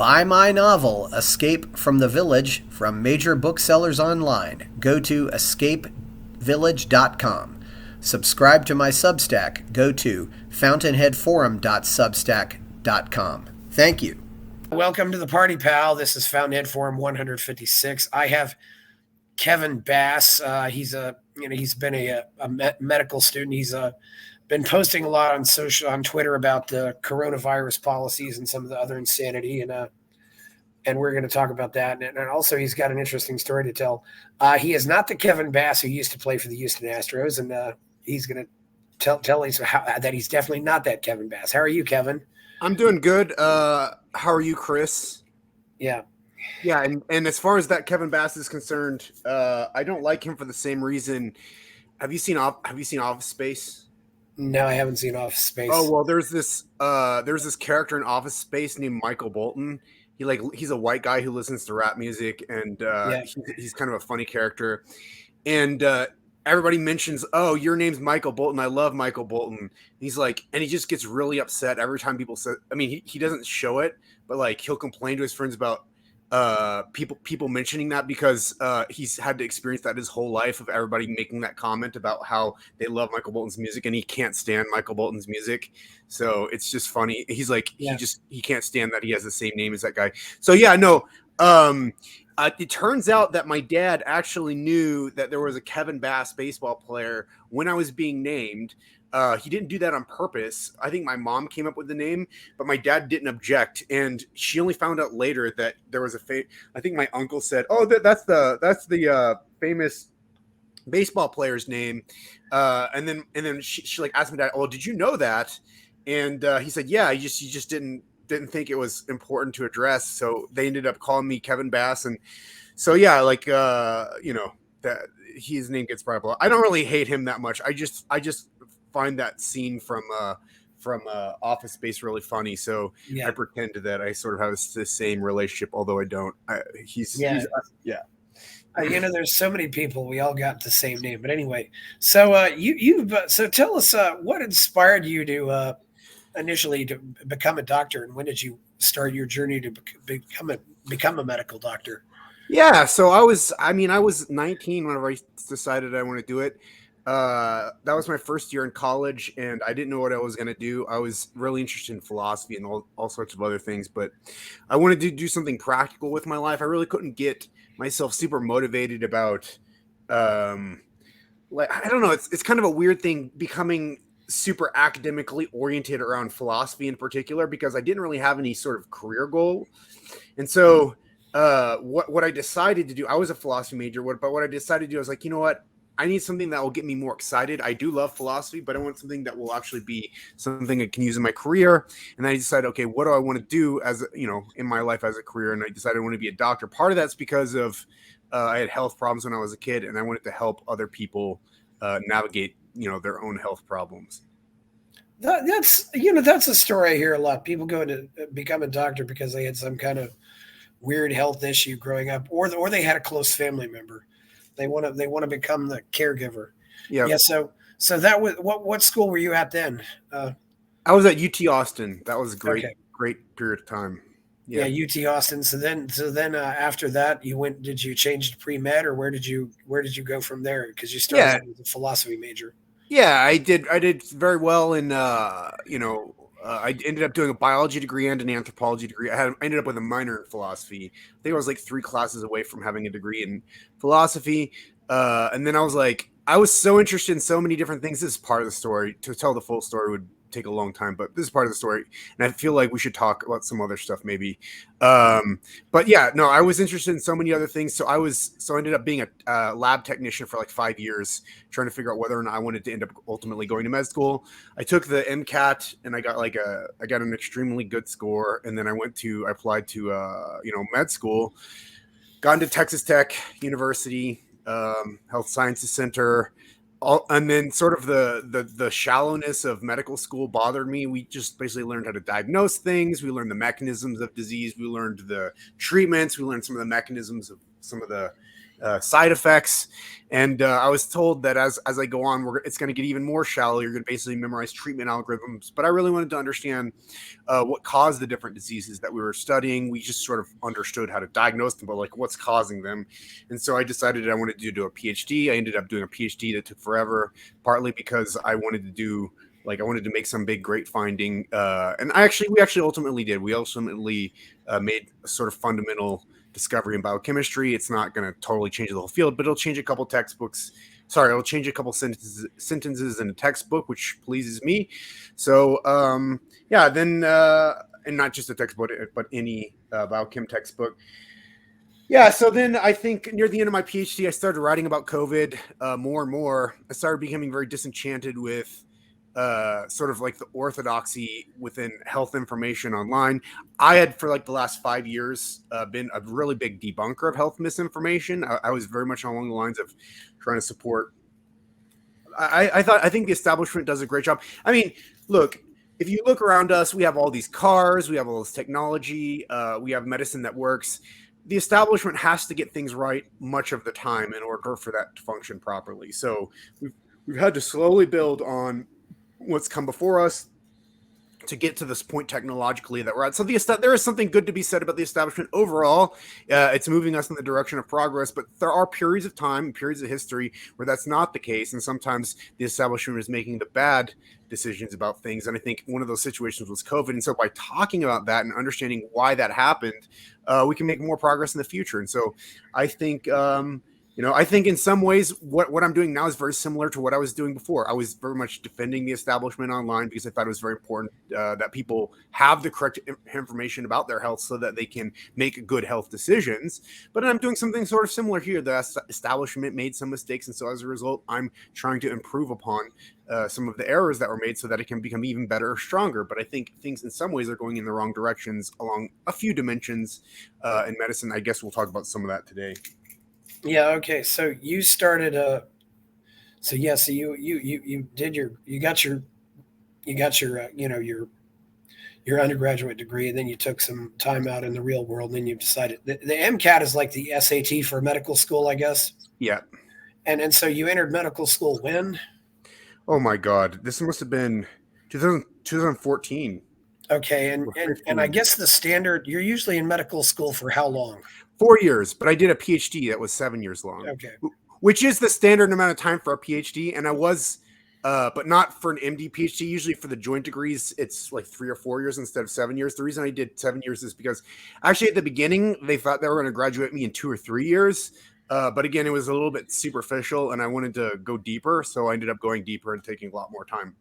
Buy my novel, Escape from the Village, from major booksellers online. Go to escapevillage.com. Subscribe to my Substack. Go to fountainheadforum.substack.com. Thank you. Welcome to the party, pal. This is Fountainhead Forum 156. I have Kevin Bass. He's been a medical student. He's been posting a lot on Twitter about the coronavirus policies and some of the other insanity, and we're going to talk about that. And also, he's got an interesting story to tell. He is not the Kevin Bass who used to play for the Houston Astros, and he's going to tell us that he's definitely not that Kevin Bass. How are you, Kevin? I'm doing good. How are you, Chris? Yeah. Yeah, and as far as that Kevin Bass is concerned, I don't like him for the same reason. Have you seen Office Space? No, I haven't seen Office Space. Oh well, there's this character in Office Space named Michael Bolton. He's a white guy who listens to rap music, and he's kind of a funny character. And everybody mentions, "Oh, your name's Michael Bolton. I love Michael Bolton." He's like, and he just gets really upset every time people say. I mean, he doesn't show it, but like he'll complain to his friends about people mentioning that because he's had to experience that his whole life of everybody making that comment about how they love Michael Bolton's music, and he can't stand Michael Bolton's music. So it's just funny. He's like, he can't stand that he has the same name as that guy. So yeah, no. It turns out that my dad actually knew that there was a Kevin Bass baseball player when I was being named. He didn't do that on purpose. I think my mom came up with the name, but my dad didn't object, and she only found out later that there was I think my uncle said, "Oh, that's the famous baseball player's name," and then she like asked my dad, "Oh, did you know that?" And he said, "Yeah, he just didn't think it was important to address." So they ended up calling me Kevin Bass, and so yeah, like that his name gets brought up. I don't really hate him that much. I just find that scene from Office Space really funny, so yeah. I pretend that I sort of have the same relationship, although I don't. He's there's so many people, we all got the same name, but anyway, so so tell us what inspired you to initially to become a doctor, and when did you start your journey to become a medical doctor? Yeah, so I was 19 whenever I decided I want to do it. That was my first year in college, and I didn't know what I was going to do. I was really interested in philosophy and all sorts of other things, but I wanted to do something practical with my life. I really couldn't get myself super motivated about, I don't know. It's kind of a weird thing becoming super academically oriented around philosophy in particular, because I didn't really have any sort of career goal. And so, what I decided to do, I was a philosophy major, but what I decided to do, I was like, you know what? I need something that will get me more excited. I do love philosophy, but I want something that will actually be something I can use in my career. And I decided, okay, what do I want to do in my life as a career? And I decided I want to be a doctor. Part of that's because of I had health problems when I was a kid, and I wanted to help other people navigate, their own health problems. That's a story I hear a lot. People go to become a doctor because they had some kind of weird health issue growing up, or they had a close family member. They want to become the caregiver. Yeah. So that was what school were you at then? I was at UT Austin. That was a great period of time. Yeah, UT Austin. So then after that, did you change to pre-med, or where did you go from there? Because you started with a philosophy major. Yeah, I did very well in I ended up doing a biology degree and an anthropology degree. I ended up with a minor in philosophy. I think I was like 3 classes away from having a degree in philosophy. And then I was so interested in so many different things. This is part of the story. To tell the full story would take a long time, but this is part of the story. And I feel like we should talk about some other stuff maybe. But yeah, no, I was interested in so many other things. So I ended up being a lab technician for like 5 years, trying to figure out whether or not I wanted to end up ultimately going to med school. I took the MCAT, and I got an extremely good score. And then I applied to med school, got into Texas Tech University, Health Sciences Center. And then sort of the shallowness of medical school bothered me. We just basically learned how to diagnose things. We learned the mechanisms of disease. We learned the treatments. We learned some of the mechanisms of some of the side effects. And I was told that as I go on, it's going to get even more shallow. You're going to basically memorize treatment algorithms. But I really wanted to understand what caused the different diseases that we were studying. We just sort of understood how to diagnose them, but like what's causing them. And so I decided I wanted to do a PhD. I ended up doing a PhD that took forever, partly because I wanted to make some big, great finding. And we actually ultimately did. We ultimately made a sort of fundamental discovery in biochemistry. It's not going to totally change the whole field, but it'll change a couple textbooks. Sorry, it'll change a couple sentences in a textbook, which pleases me. So, then, and not just a textbook, but any biochem textbook. Yeah, so then I think near the end of my PhD, I started writing about COVID more and more. I started becoming very disenchanted with sort of like the orthodoxy within health information online. I had for like the last 5 years been a really big debunker of health misinformation. I was very much along the lines of trying to support. I think the establishment does a great job. I mean, look, if you look around us, we have all these cars, we have all this technology, we have medicine that works. The establishment has to get things right much of the time in order for that to function properly. So we've had to slowly build on what's come before us to get to this point technologically that we're at. So there is something good to be said about the establishment overall. It's moving us in the direction of progress, but there are periods of time, periods of history where that's not the case. And sometimes the establishment is making the bad decisions about things. And I think one of those situations was COVID. And so by talking about that and understanding why that happened, we can make more progress in the future. And so I think, I think in some ways what I'm doing now is very similar to what I was doing before. I was very much defending the establishment online because I thought it was very important that people have the correct information about their health so that they can make good health decisions. But I'm doing something sort of similar here. The establishment made some mistakes, and so as a result, I'm trying to improve upon some of the errors that were made so that it can become even better or stronger. But I think things in some ways are going in the wrong directions along a few dimensions in medicine. I guess we'll talk about some of that today. Yeah. Okay. So you started so you did you got your your undergraduate degree, and then you took some time out in the real world, and then you decided the MCAT is like the SAT for medical school, I guess. Yeah. And so you entered medical school when? Oh my God, this must have been 2014. Okay, and I guess the standard, you're usually in medical school for how long? 4 years, but I did a PhD that was 7 years long. Okay. Which is the standard amount of time for a PhD. And I was, but not for an MD PhD. Usually for the joint degrees, it's like 3 or 4 years instead of 7 years. The reason I did 7 years is because actually at the beginning, they thought they were going to graduate me in 2 or 3 years. But again, it was a little bit superficial and I wanted to go deeper. So I ended up going deeper and taking a lot more time.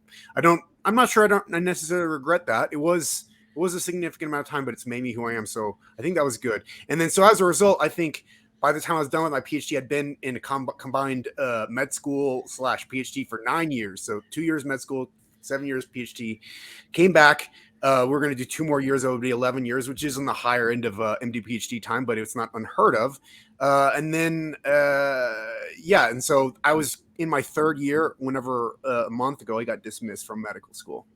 I'm not sure I necessarily regret that. It was a significant amount of time, but it's made me who I am. So I think that was good. And then, so as a result, I think by the time I was done with my PhD, I'd been in a combined med school / PhD for 9 years. So 2 years med school, 7 years PhD. Came back. We're going to do 2 more years. It would be 11 years, which is on the higher end of MD PhD time, but it's not unheard of. And so I was in my 3rd year. Whenever a month ago, I got dismissed from medical school.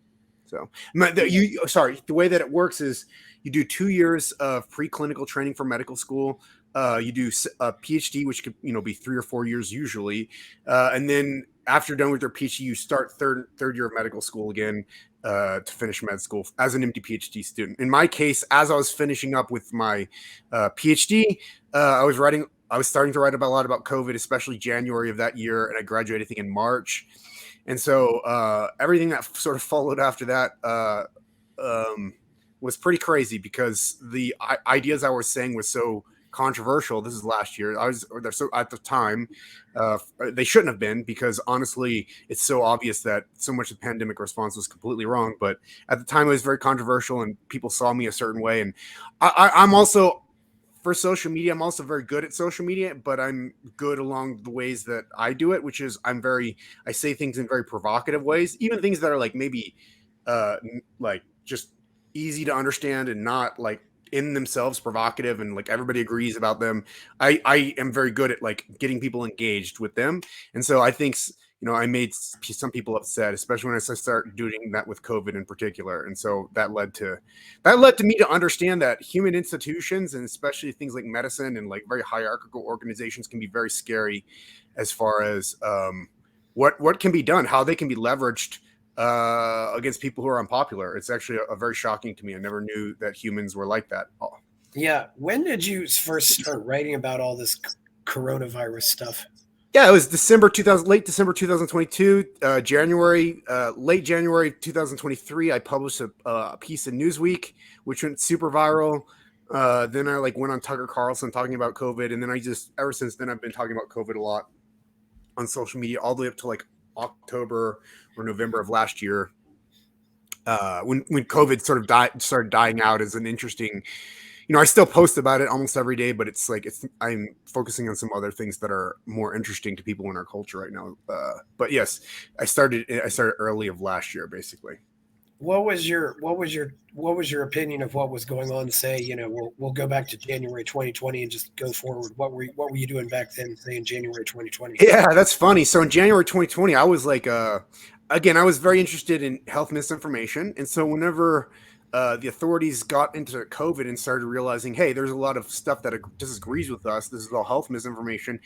So the way that it works is you do 2 years of preclinical training for medical school. You do a PhD, which could be 3 or 4 years usually, and then after you're done with your PhD, you start third year of medical school again to finish med school as an MD PhD student. In my case, as I was finishing up with my PhD, I was starting to write a lot about COVID, especially January of that year, and I graduated, I think, in March. And so everything that sort of followed after that was pretty crazy because the ideas I was saying was so controversial. This is last year. So at the time, they shouldn't have been, because honestly, it's so obvious that so much of the pandemic response was completely wrong. But at the time, it was very controversial, and people saw me a certain way. And I'm also, for social media, I'm also very good at social media, but I'm good along the ways that I do it, which is I say things in very provocative ways, even things that are like maybe like just easy to understand and not like in themselves provocative and like everybody agrees about them. I am very good at like getting people engaged with them. And so I think, I made some people upset, especially when I started doing that with COVID in particular. And so that led to me to understand that human institutions, and especially things like medicine and like very hierarchical organizations, can be very scary as far as what can be done, how they can be leveraged against people who are unpopular. It's actually a very shocking to me. I never knew that humans were like that. Yeah. When did you first start writing about all this coronavirus stuff? Yeah, it was late December 2022, late January 2023. I published a piece in Newsweek, which went super viral. Then I went on Tucker Carlson talking about COVID, and then ever since then I've been talking about COVID a lot on social media, all the way up to like October or November of last year, when COVID sort of started dying out as an interesting. I still post about it almost every day, but I'm focusing on some other things that are more interesting to people in our culture right now. But yes, I started early of last year, basically. What was your opinion of what was going on? Say, we'll go back to January 2020 and just go forward. What were you doing back then, say in January 2020? Yeah, that's funny. So in January 2020, I was like, again, I was very interested in health misinformation, and so whenever the authorities got into COVID and started realizing, hey, there's a lot of stuff that disagrees with us. This is all health misinformation.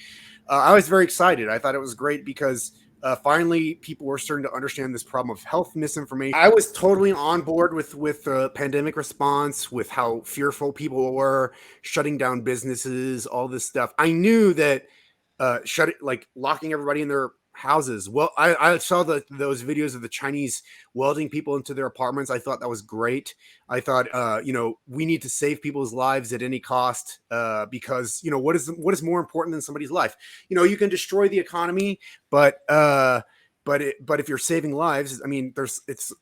I was very excited. I thought it was great because finally people were starting to understand this problem of health misinformation. I was totally on board with the pandemic response, with how fearful people were, shutting down businesses, all this stuff. I knew that locking everybody in their houses. Well, I saw those videos of the Chinese welding people into their apartments. I thought that was great. I thought, we need to save people's lives at any cost, because what is more important than somebody's life? You can destroy the economy, but if you're saving lives, I mean, it's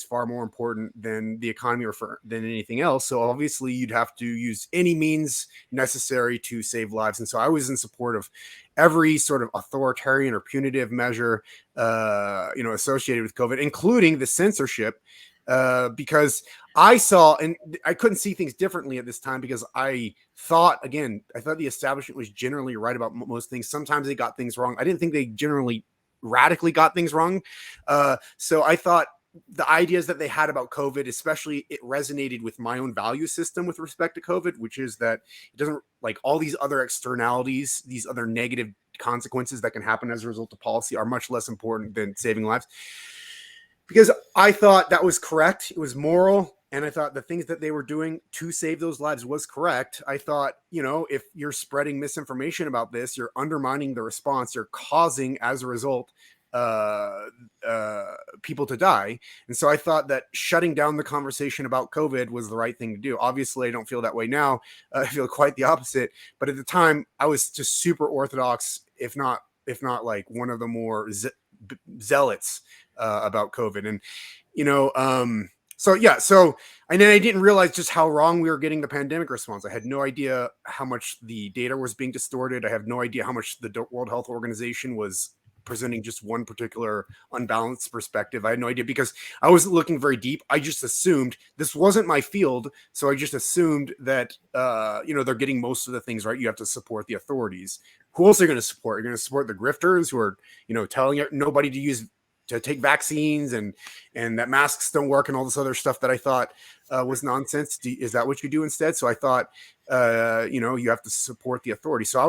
far more important than the economy or than anything else. So obviously you'd have to use any means necessary to save lives. And so I was in support of every sort of authoritarian or punitive measure, associated with COVID, including the censorship, because I saw, and I couldn't see things differently at this time, because I thought the establishment was generally right about most things. Sometimes they got things wrong. I didn't think they generally radically got things wrong. So I thought the ideas that they had about COVID, especially, it resonated with my own value system with respect to COVID, which is that it doesn't, like, all these other externalities, these other negative consequences that can happen as a result of policy are much less important than saving lives. Because I thought that was correct. It was moral. And I thought the things that they were doing to save those lives was correct. I thought, if you're spreading misinformation about this, you're undermining the response. You're causing, as a result, people to die. And so I thought that shutting down the conversation about COVID was the right thing to do. Obviously, I don't feel that way now. I feel quite the opposite. But at the time, I was just super orthodox, if not like one of the more zealots about COVID. And, and then I didn't realize just how wrong we were getting the pandemic response. I had no idea how much the data was being distorted. I have no idea how much the World Health Organization was presenting just one particular unbalanced perspective. I had no idea, because I wasn't looking very deep. I just assumed this wasn't my field. So I just assumed that, they're getting most of the things right. You have to support the authorities. Who else are you going to support? You're going to support the grifters who are, telling nobody to take vaccines and that masks don't work and all this other stuff that I thought was nonsense. Is that what you do instead? So I thought, you have to support the authority. So I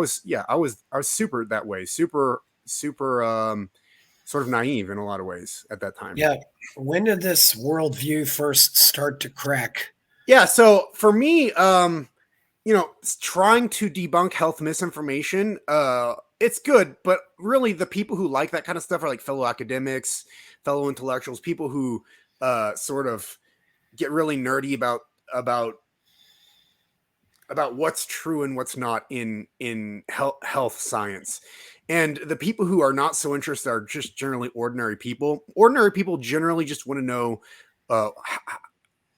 was super that way, super sort of naive in a lot of ways at that time. Yeah. When did this worldview first start to crack? Yeah. So for me, trying to debunk health misinformation, it's good, but really the people who like that kind of stuff are like fellow academics, fellow intellectuals, people who sort of get really nerdy about what's true and what's not in health science. And the people who are not so interested are just generally ordinary people. Ordinary people generally just want to know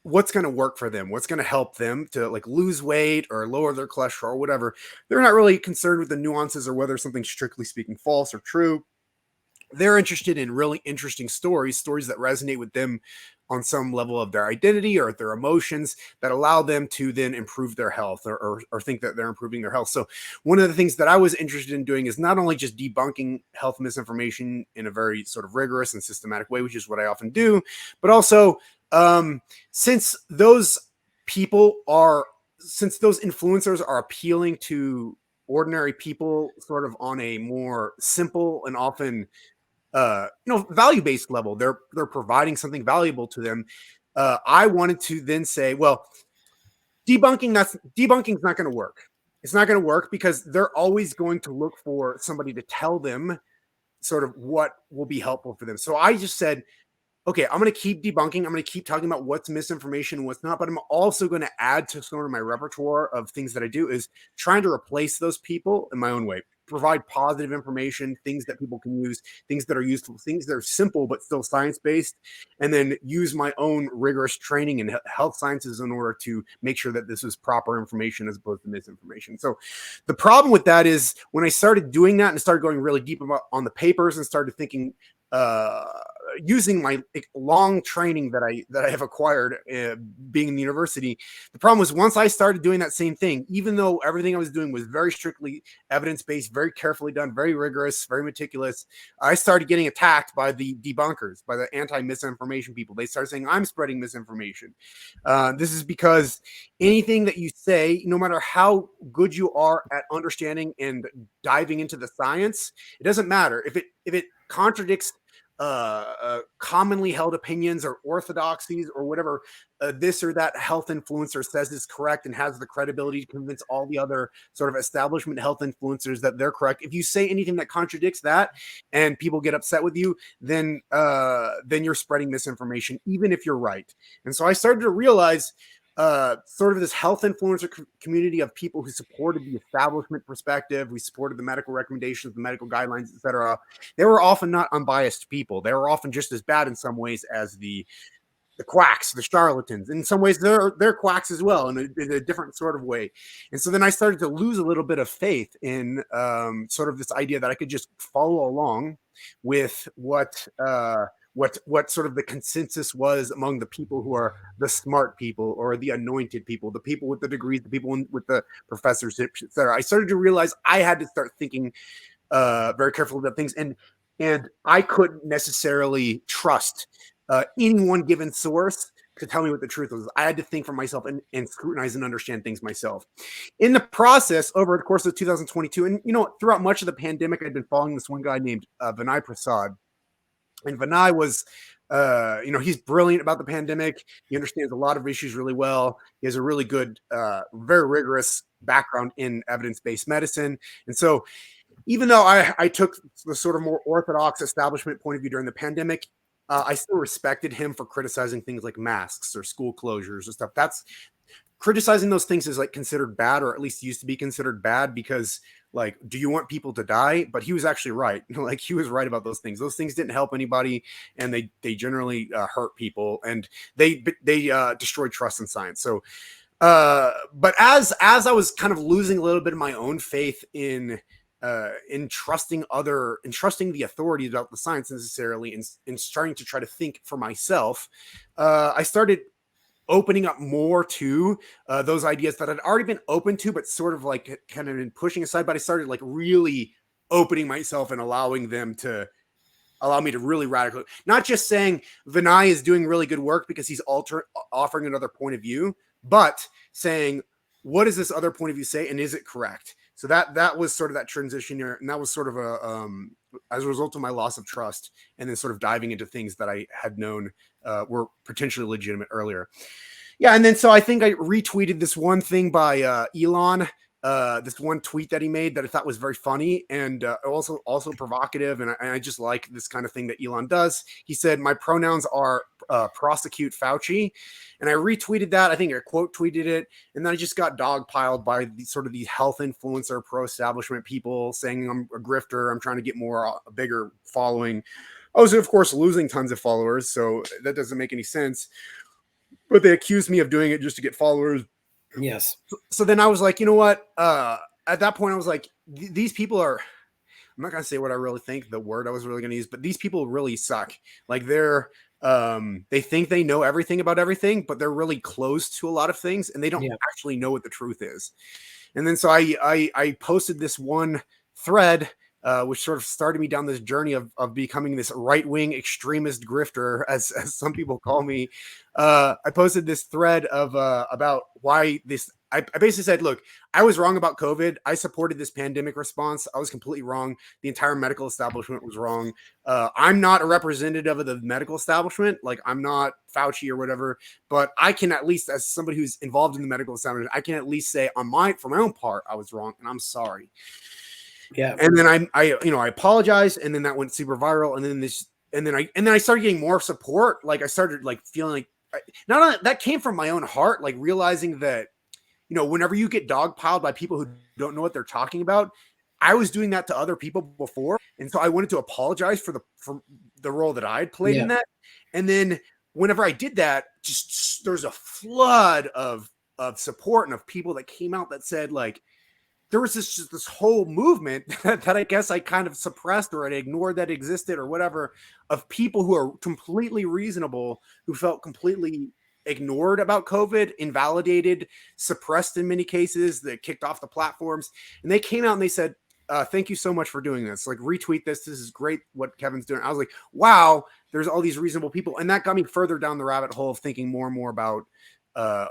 what's going to work for them, what's going to help them to like lose weight or lower their cholesterol or whatever. They're not really concerned with the nuances or whether something's strictly speaking false or true. they're interested in really interesting stories that resonate with them on some level of their identity or their emotions that allow them to then improve their health or think that they're improving their health. So one of the things that I was interested in doing is not only just debunking health misinformation in a very sort of rigorous and systematic way, which is what I often do, but also since those influencers are appealing to ordinary people sort of on a more simple and often value-based level. They're providing something valuable to them. I wanted to then say, well, debunking's not going to work. It's not going to work because they're always going to look for somebody to tell them sort of what will be helpful for them. So I just said, okay, I'm going to keep debunking. I'm going to keep talking about what's misinformation and what's not, but I'm also going to add to sort of my repertoire of things that I do is trying to replace those people in my own way, provide positive information, things that people can use, things that are useful, things that are simple but still science-based, and then use my own rigorous training in health sciences in order to make sure that this is proper information as opposed to misinformation. So the problem with that is when I started doing that and started going really deep on the papers and started thinking, using my long training that I have acquired being in the university. The problem was once I started doing that same thing, even though everything I was doing was very strictly evidence-based, very carefully done, very rigorous, very meticulous, I started getting attacked by the debunkers, by the anti-misinformation people. They started saying I'm spreading misinformation. This is because anything that you say, no matter how good you are at understanding and diving into the science, it doesn't matter if it contradicts commonly held opinions or orthodoxies or whatever this or that health influencer says is correct and has the credibility to convince all the other sort of establishment health influencers that they're correct. If you say anything that contradicts that and people get upset with you, then you're spreading misinformation, even if you're right. And so I started to realize sort of this health influencer community of people who supported the establishment perspective, we supported the medical recommendations, the medical guidelines, etc. They were often not unbiased people. They were often just as bad in some ways as the quacks, the charlatans. In some ways, they're quacks as well in a different sort of way. And so then I started to lose a little bit of faith in sort of this idea that I could just follow along with what sort of the consensus was among the people who are the smart people or the anointed people, the people with the degrees, the people with the professorships, etc. I started to realize I had to start thinking very carefully about things, and I couldn't necessarily trust any one given source to tell me what the truth was. I had to think for myself and scrutinize and understand things myself. In the process, over the course of 2022, and throughout much of the pandemic, I'd been following this one guy named Vinay Prasad. And Vinay was, he's brilliant about the pandemic. He understands a lot of issues really well. He has a really good, very rigorous background in evidence-based medicine. And so even though I took the sort of more orthodox establishment point of view during the pandemic, I still respected him for criticizing things like masks or school closures and stuff. That's criticizing those things is like considered bad, or at least used to be considered bad, because like, do you want people to die? But he was actually right. Like, he was right about those things. Those things didn't help anybody, and they generally hurt people, and they destroyed trust in science. So but as I was kind of losing a little bit of my own faith in trusting the authorities about the science necessarily, and starting to try to think for myself, I started opening up more to those ideas that I'd already been open to, but sort of like kind of been pushing aside. But I started like really opening myself and allowing them to allow me to really radically, not just saying Vinay is doing really good work because he's offering another point of view, but saying, what does this other point of view say, and is it correct? So that was sort of that transition here, and that was sort of as a result of my loss of trust, and then sort of diving into things that I had known were potentially legitimate earlier. Yeah, and then so I think I retweeted this one thing by Elon, this one tweet that he made that I thought was very funny and also provocative, and I just like this kind of thing that Elon does. He said, "My pronouns are prosecute Fauci," and I retweeted that. I think I quote tweeted it, and then I just got dogpiled by the health influencer, pro-establishment people saying I'm a grifter, I'm trying to get a bigger following. I was, of course, losing tons of followers, so that doesn't make any sense. But they accused me of doing it just to get followers. Yes. So then I was like, you know what? At that point, I was like, these people are I'm not gonna say what I really think, the word I was really gonna use, but these people really suck. Like they think they know everything about everything, but they're really closed to a lot of things, and they don't actually know what the truth is. And then so I posted this one thread, which sort of started me down this journey of becoming this right-wing extremist grifter, as some people call me. I posted this thread of about why this. I basically said, look, I was wrong about COVID. I supported this pandemic response. I was completely wrong. The entire medical establishment was wrong. I'm not a representative of the medical establishment. Like, I'm not Fauci or whatever, but I can at least, as somebody who's involved in the medical establishment, I can at least say for my own part, I was wrong, and I'm sorry. Yeah. And then I apologized, and then that went super viral, and then I started getting more support. Like, I started like feeling like not only that came from my own heart, like realizing that, whenever you get dogpiled by people who don't know what they're talking about, I was doing that to other people before. And so I wanted to apologize for the role that I had played in that. And then whenever I did that, just there's a flood of support and of people that came out that said, like, there was this whole movement that I guess I kind of suppressed or I ignored that existed or whatever, of people who are completely reasonable, who felt completely ignored about COVID, invalidated, suppressed in many cases, that kicked off the platforms. And they came out and they said, thank you so much for doing this. Like, retweet this. This is great what Kevin's doing. I was like, wow, there's all these reasonable people. And that got me further down the rabbit hole of thinking more and more about,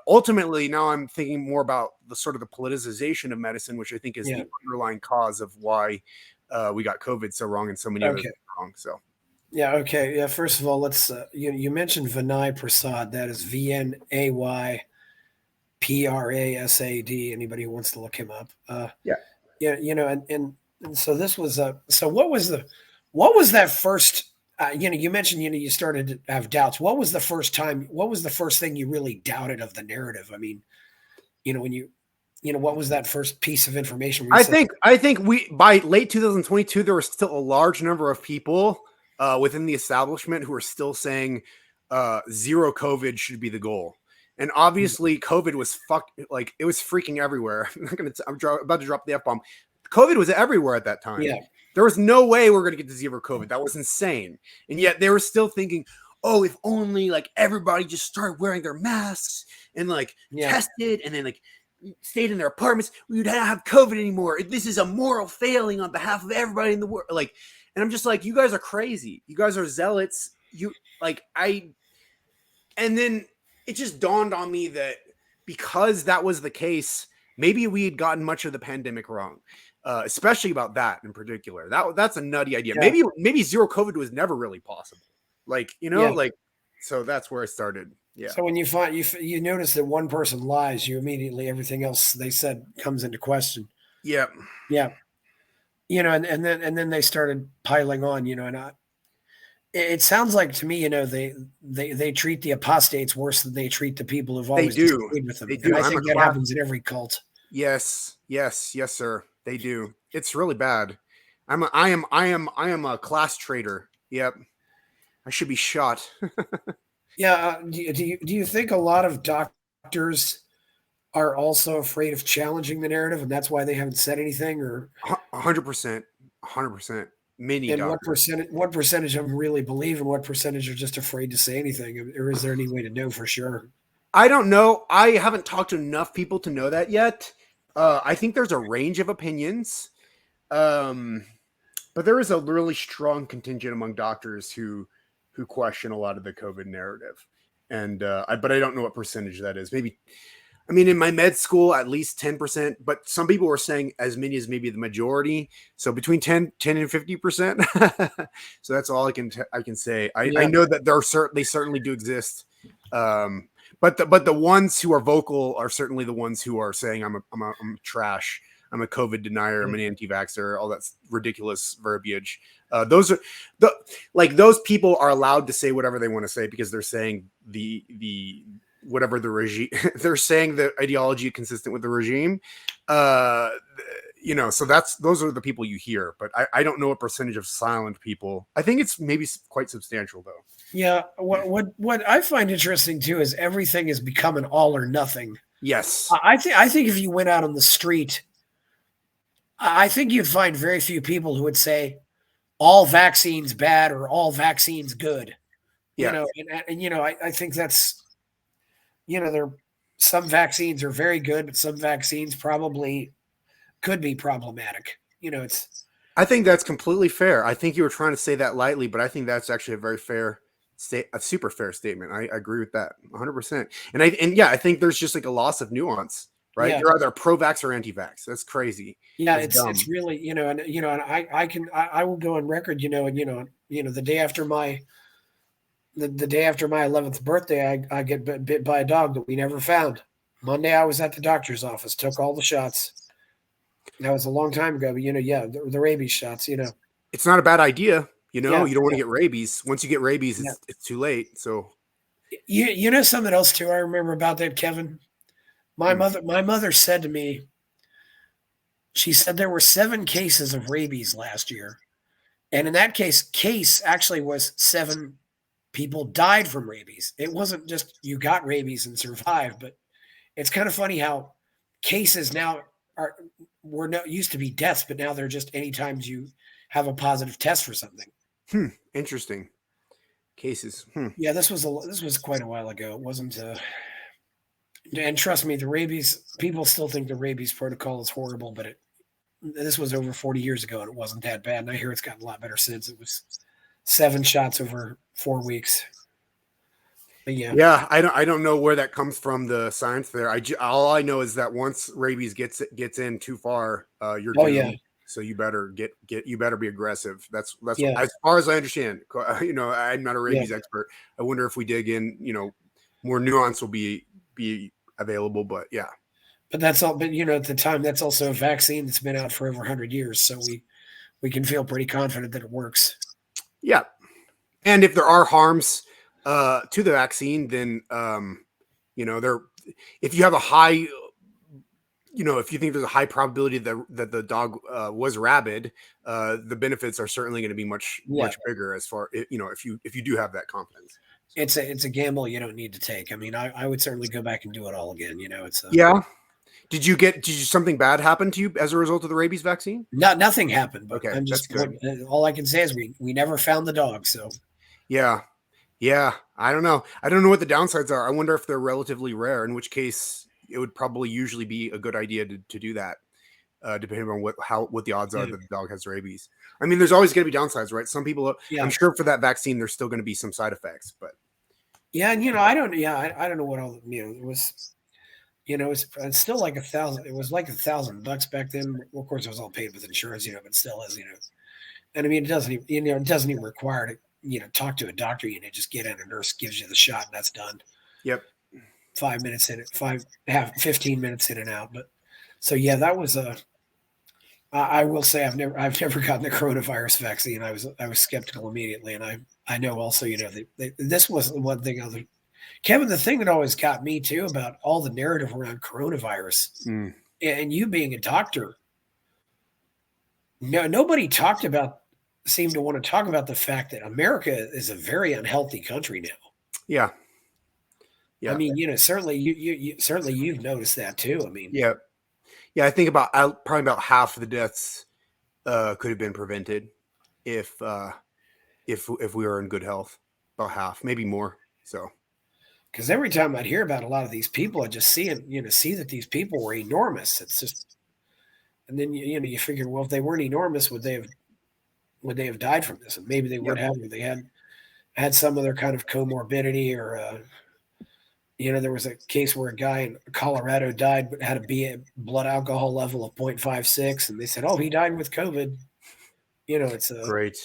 ultimately now I'm thinking more about the sort of the politicization of medicine, which I think is the underlying cause of why we got COVID so wrong and so many other things wrong. So. Yeah. Okay. Yeah. First of all, let's. You mentioned Vinay Prasad. That is VNAY PRASAD. Anybody who wants to look him up. Yeah. And so this was so what was that first? You mentioned you started to have doubts. What was the first thing you really doubted of the narrative? I mean, what was that first piece of information? I think we by late 2022 there was still a large number of people within the establishment who are still saying zero COVID should be the goal. And obviously COVID was it was freaking everywhere. I'm about to drop the F-bomb. COVID was everywhere at that time. Yeah. There was no way we're going to get to zero COVID. That was insane. And yet they were still thinking, oh, if only like everybody just started wearing their masks and tested and then stayed in their apartments, we would not have COVID anymore. This is a moral failing on behalf of everybody in the world. And I'm just like, you guys are crazy. You guys are zealots. And then it just dawned on me that because that was the case, maybe we had gotten much of the pandemic wrong, especially about that in particular. That's a nutty idea. Yeah. Maybe zero COVID was never really possible. So that's where I started. Yeah. So when you notice that one person lies, you immediately everything else they said comes into question. Yeah. Yeah. And then they started piling on, it sounds like to me, they treat the apostates worse than they treat the people who've always disagreed with them. They do. And I think that happens in every cult. Yes, sir. They do. It's really bad. I am a class traitor. Yep. I should be shot. Yeah. Do you think a lot of doctors are also afraid of challenging the narrative, and that's why they haven't said anything? Or 100%. Many. And doctors. what percentage of them really believe, and what percentage are just afraid to say anything? Or is there any way to know for sure? I don't know. I haven't talked to enough people to know that yet. I think there's a range of opinions, but there is a really strong contingent among doctors who question a lot of the COVID narrative, and but I don't know what percentage that is. Maybe, I mean, in my med school, at least 10%, but some people were saying as many as maybe the majority. So between 10 and 50%. So that's all I can say. I know that they certainly do exist. But the ones who are vocal are certainly the ones who are saying I'm trash. I'm a COVID denier. I'm an anti-vaxxer. All that ridiculous verbiage. Those people are allowed to say whatever they want to say because they're saying the whatever the regime. They're saying the ideology consistent with the regime. So those are the people you hear. But I don't know what percentage of silent people. I think it's maybe quite substantial though. Yeah. What I find interesting too is everything has become an all or nothing. Yes. I think if you went out on the street I think you'd find very few people who would say all vaccines bad or all vaccines good. You Yeah. know, and you know, I think that's, you know, there some vaccines are very good, but some vaccines probably could be problematic. You know, it's I think that's completely fair. I think you were trying to say that lightly, but I think that's actually a very fair state, a super fair statement. I agree with that 100%. And yeah, I think there's just like a loss of nuance, right? yeah, You're either pro-vax or anti-vax. That's crazy. yeah, That's it's dumb. really, you know, and you know, and I will go on record, you know, the day after the day after my 11th birthday, I get bit by a dog that we never found. Monday, I was at the doctor's office, took all the shots. That was a long time ago, but you know, yeah, the rabies shots, you know, It's not a bad idea. You know, yeah, you don't want to yeah, get rabies. Once you get rabies, yeah. it's too late. So, You know something else too. I remember about that, Kevin. hmm. My mother said to me, she said there were 7 cases of rabies last year, and in that case actually was 7 people died from rabies. It wasn't just you got rabies and survived, but it's kind of funny how cases now are were no used to be deaths, but now they're just anytime you have a positive test for something. Interesting cases. Hmm. Yeah, this was quite a while ago. It wasn't and trust me, the rabies people still think the rabies protocol is horrible, but this was over 40 years ago and it wasn't that bad. And I hear it's gotten a lot better since. It was 7 shots over 4 weeks. But yeah, Yeah, I don't know where that comes from, the science there. All I know is that once rabies gets in too far, you're oh yeah, doomed. So you better you better be aggressive. That's yeah, as far as I understand. You know, I'm not a yeah. rabies expert. I wonder if we dig in, you know, more nuance will be available. But yeah, But that's all. But you know, at the time, that's also a vaccine that's been out for over 100 years, so we can feel pretty confident that it works. yeah. And if there are harms to the vaccine, then you know, there if you have a high, you know, if you think there's a high probability that the dog was rabid, the benefits are certainly going to be Yeah, much bigger as far, you know, if you do have that confidence. it's a gamble you don't need to take. I mean, I would certainly go back and do it all again. You know, it's a Yeah. Did you something bad happen to you as a result of the rabies vaccine? not nothing happened, but Okay, I'm that's just good. all I can say is we never found the dog. So Yeah. Yeah. I don't know. I don't know what the downsides are. I wonder if they're relatively rare, in which case it would probably usually be a good idea to do that. Depending on what the odds are yeah, that the dog has rabies. I mean, there's always going to be downsides, right? Some people, I'm yeah, sure for that vaccine, there's still going to be some side effects, but yeah. And you know, I don't. Yeah, I don't know what all you know. It was. You know, it's still like 1,000. It was like $1,000 back then. Well, of course, it was all paid with insurance. You know, but still is. You know, and I mean, it doesn't even, you know, it doesn't even require to, you know, talk to a doctor. You know, just get in, a nurse gives you the shot and that's done. yep. 5 minutes in it, half 15 minutes in and out. But so, yeah, that was I will say I've never gotten the coronavirus vaccine. I was skeptical immediately. And I know also, you know, this was the one thing Kevin, the thing that always got me too about all the narrative around coronavirus Mm. and you being a doctor, no, nobody seemed to want to talk about the fact that America is a very unhealthy country now. Yeah. I Yeah. mean, you know, certainly you certainly you've noticed that too. I mean, Yeah. Yeah. I think probably about half of the deaths could have been prevented if if we were in good health. About half, maybe more. So because every time I'd hear about a lot of these people, I just see that these people were enormous. It's just, and then you know, you figure, well, if they weren't enormous, would they have died from this? And maybe they would yep. have. Or they had some other kind of comorbidity, or you know, there was a case where a guy in Colorado died, but had a blood alcohol level of 0.56, and they said, "Oh, he died with COVID." You know, it's a Great.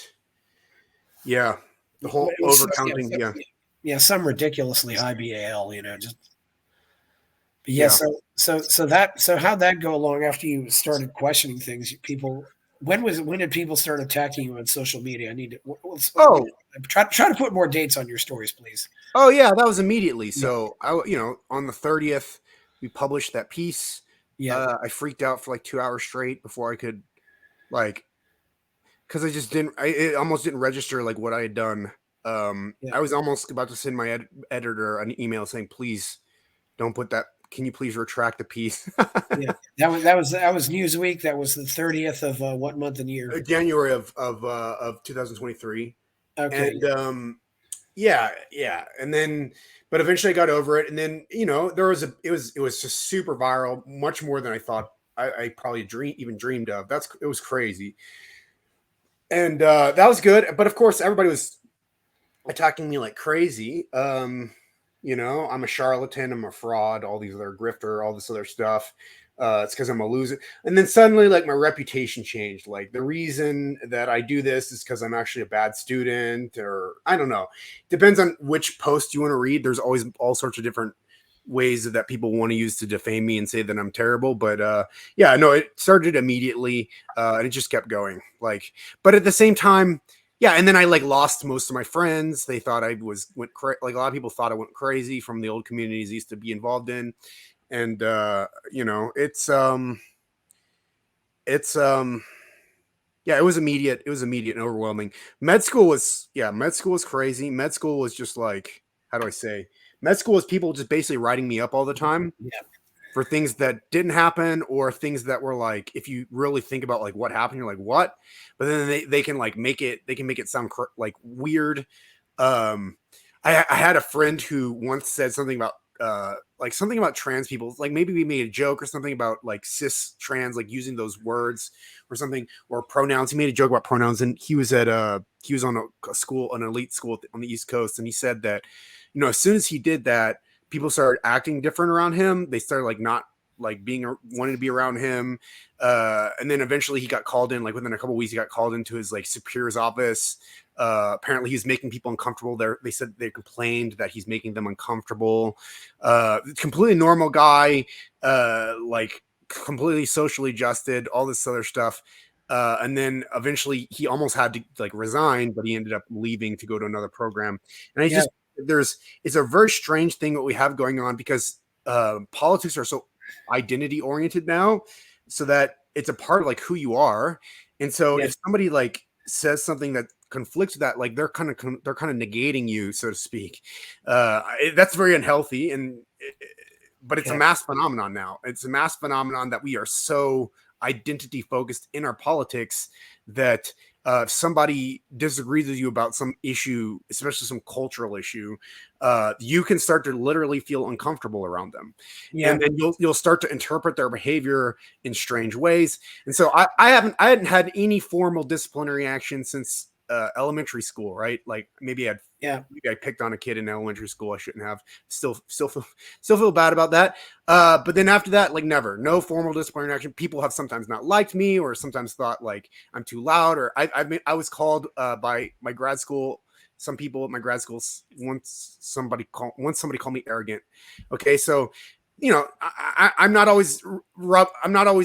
Yeah. The whole it was overcounting. Yeah. yeah, some ridiculously high BAL. You know, just but yeah. Yeah. So how'd that go along after you started questioning things? People, when did people start attacking you on social media? I need to Oh, try to put more dates on your stories, please. oh yeah, that was immediately. Yeah, So you know, on the 30th, we published that piece. yeah, I freaked out for like 2 hours straight before I could like, because I just didn't. It almost didn't register like what I had done. yeah, I was almost about to send my editor an email saying, "Please don't put that can you please retract the piece? Yeah, that was Newsweek. That was the 30th of what month and year? January of 2023. Okay. And yeah, and then but eventually I got over it, and then it was just super viral, much more than I thought I probably even dreamed of. It was crazy. And that was good, but of course everybody was attacking me like crazy. I'm a charlatan, I'm a fraud, all these other grifter, all this other stuff. It's because I'm a loser. And then suddenly, like, my reputation changed. Like, the reason that I do this is because I'm actually a bad student, or I don't know. Depends on which post you want to read. There's always all sorts of different ways that people want to use to defame me and say that I'm terrible. But yeah, no, it started immediately, and it just kept going. Like, but at the same time, yeah, and then I like lost most of my friends. They thought I like a lot of people thought I went crazy from the old communities I used to be involved in. And it's yeah, it was immediate and overwhelming. Med school was crazy. Med school was just like, how do I say? Med school was people just basically writing me up all the time. Yeah. For things that didn't happen, or things that were like, if you really think about like what happened, you're like, what? But then they can like make it sound like weird. I had a friend who once said something about like something about trans people. Like, maybe we made a joke or something about like cis trans, like using those words or something, or pronouns. He made a joke about pronouns, and he was on a school, an elite school on the East Coast, and he said that, as soon as he did that, people started acting different around him. They started like not like wanting to be around him. And then eventually he got called in, like within a couple of weeks, he got called into his like superior's office. Apparently he's making people uncomfortable. They said they complained that he's making them uncomfortable. Completely normal guy, like completely socially adjusted, all this other stuff. And then eventually he almost had to like resign, but he ended up leaving to go to another program. And it's a very strange thing what we have going on, because politics are so identity oriented now, so that it's a part of like who you are. And so if somebody like says something that conflicts with that, like they're kind of negating you, so to speak. That's very unhealthy, but it's a mass phenomenon now. It's a mass phenomenon that we are so identity focused in our politics that if somebody disagrees with you about some issue, especially some cultural issue, you can start to literally feel uncomfortable around them. And then you'll start to interpret their behavior in strange ways. And so I hadn't had any formal disciplinary action since elementary school, right? Like maybe I picked on a kid in elementary school I shouldn't have. Still feel bad about that. But then after that, like no formal disciplinary action. People have sometimes not liked me, or sometimes thought like I'm too loud, or I was called by my grad school. Some people at my grad school once somebody called me arrogant. Okay, so I'm not always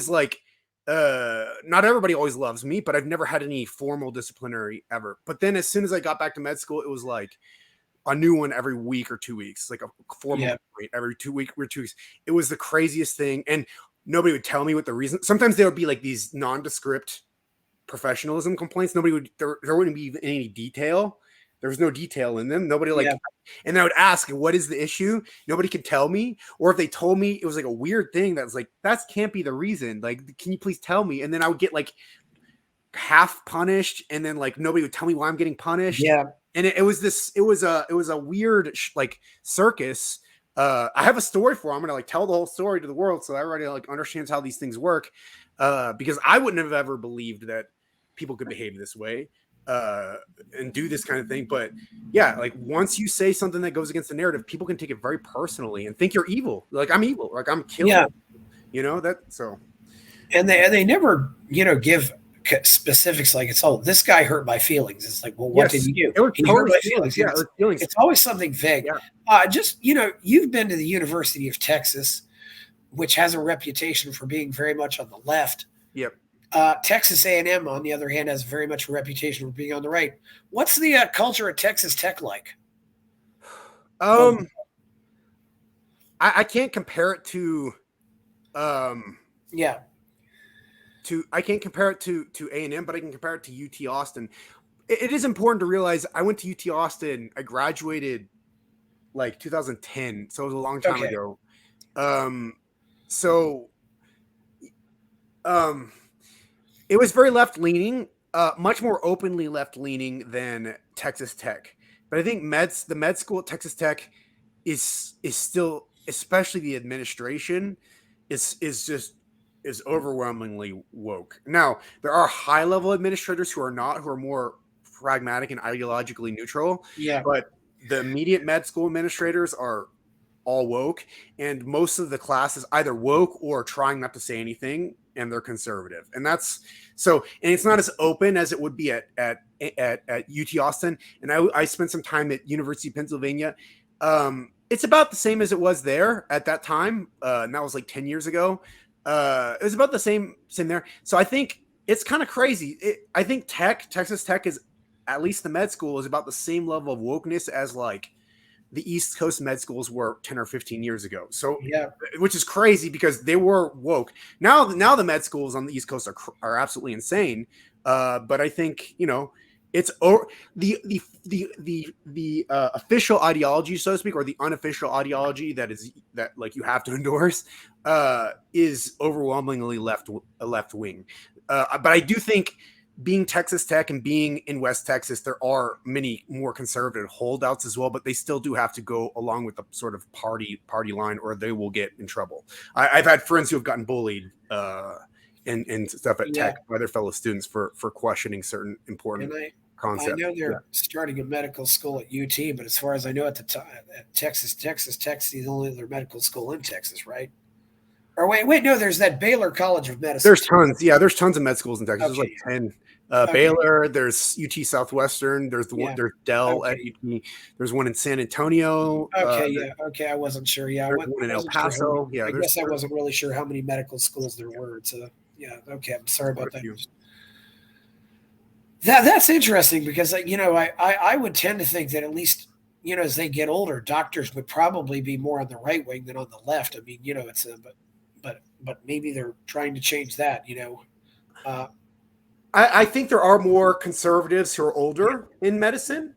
like. Not everybody always loves me, but I've never had any formal disciplinary ever. But then as soon as I got back to med school, it was like a new one every week or 2 weeks, like a formal point every 2 weeks or 2 weeks. It was the craziest thing. And nobody would tell me what the reason. Sometimes there would be like these nondescript professionalism complaints. There wouldn't be even any detail. There was no detail in them. Nobody and I would ask, what is the issue? Nobody could tell me. Or if they told me, it was like a weird thing that was like, that can't be the reason. Like, can you please tell me? And then I would get like half punished, and then like nobody would tell me why I'm getting punished. Yeah. And it was a weird like circus. I have a story for it. I'm gonna like tell the whole story to the world so everybody like understands how these things work. Because I wouldn't have ever believed that people could behave this way. And do this kind of thing. But yeah, like once you say something that goes against the narrative, people can take it very personally and think you're evil. Like I'm evil, like I'm killing. That. So, and they never give specifics, like it's this guy hurt my feelings. It's like, well, what did he do? He hurt my feelings. Yeah, it's always something vague. Just you've been to the University of Texas, which has a reputation for being very much on the left. Yep. Texas A&M, on the other hand, has very much a reputation for being on the right. What's the culture at Texas Tech like? I can't compare it to, I can't compare it to A&M, but I can compare it to UT Austin. It is important to realize I went to UT Austin. I graduated like 2010, so it was a long time ago. So it was very left leaning, much more openly left leaning than Texas Tech. But I think the med school at Texas Tech is still, especially the administration, is overwhelmingly woke. Now there are high level administrators who are more pragmatic and ideologically neutral. Yeah. But the immediate med school administrators are all woke, and most of the class is either woke or trying not to say anything, and they're conservative. And that's so, and it's not as open as it would be at UT Austin. And I spent some time at University of Pennsylvania. It's about the same as it was there at that time, and that was like 10 years ago. It was about the same there. So I think it's kind of crazy. I think Texas Tech is, at least the med school, is about the same level of wokeness as like the East Coast med schools were 10 or 15 years ago. So, yeah, which is crazy because they were woke. Now the med schools on the East Coast are absolutely insane. But I think, it's the official ideology, so to speak, or the unofficial ideology that like you have to endorse, is overwhelmingly left wing. But I do think, being Texas Tech and being in West Texas, there are many more conservative holdouts as well, but they still do have to go along with the sort of party line, or they will get in trouble. I've had friends who have gotten bullied and stuff at Tech by their fellow students for questioning certain important concepts. I know they're starting a medical school at UT, but as far as I know, at Texas Tech's the only other medical school in Texas, right? Or wait, no, there's that Baylor College of Medicine. There's tons. Yeah, there's tons of med schools in Texas. There's like 10. Baylor, there's UT Southwestern, there's there's Dell at UT, there's one in San Antonio. I wasn't sure. Yeah, there's one in El Paso. I guess I wasn't really sure how many medical schools there were. So I'm sorry about that. That's interesting because I would tend to think that at least as they get older, doctors would probably be more on the right wing than on the left. I mean, it's but maybe they're trying to change that. I think there are more conservatives who are older in medicine.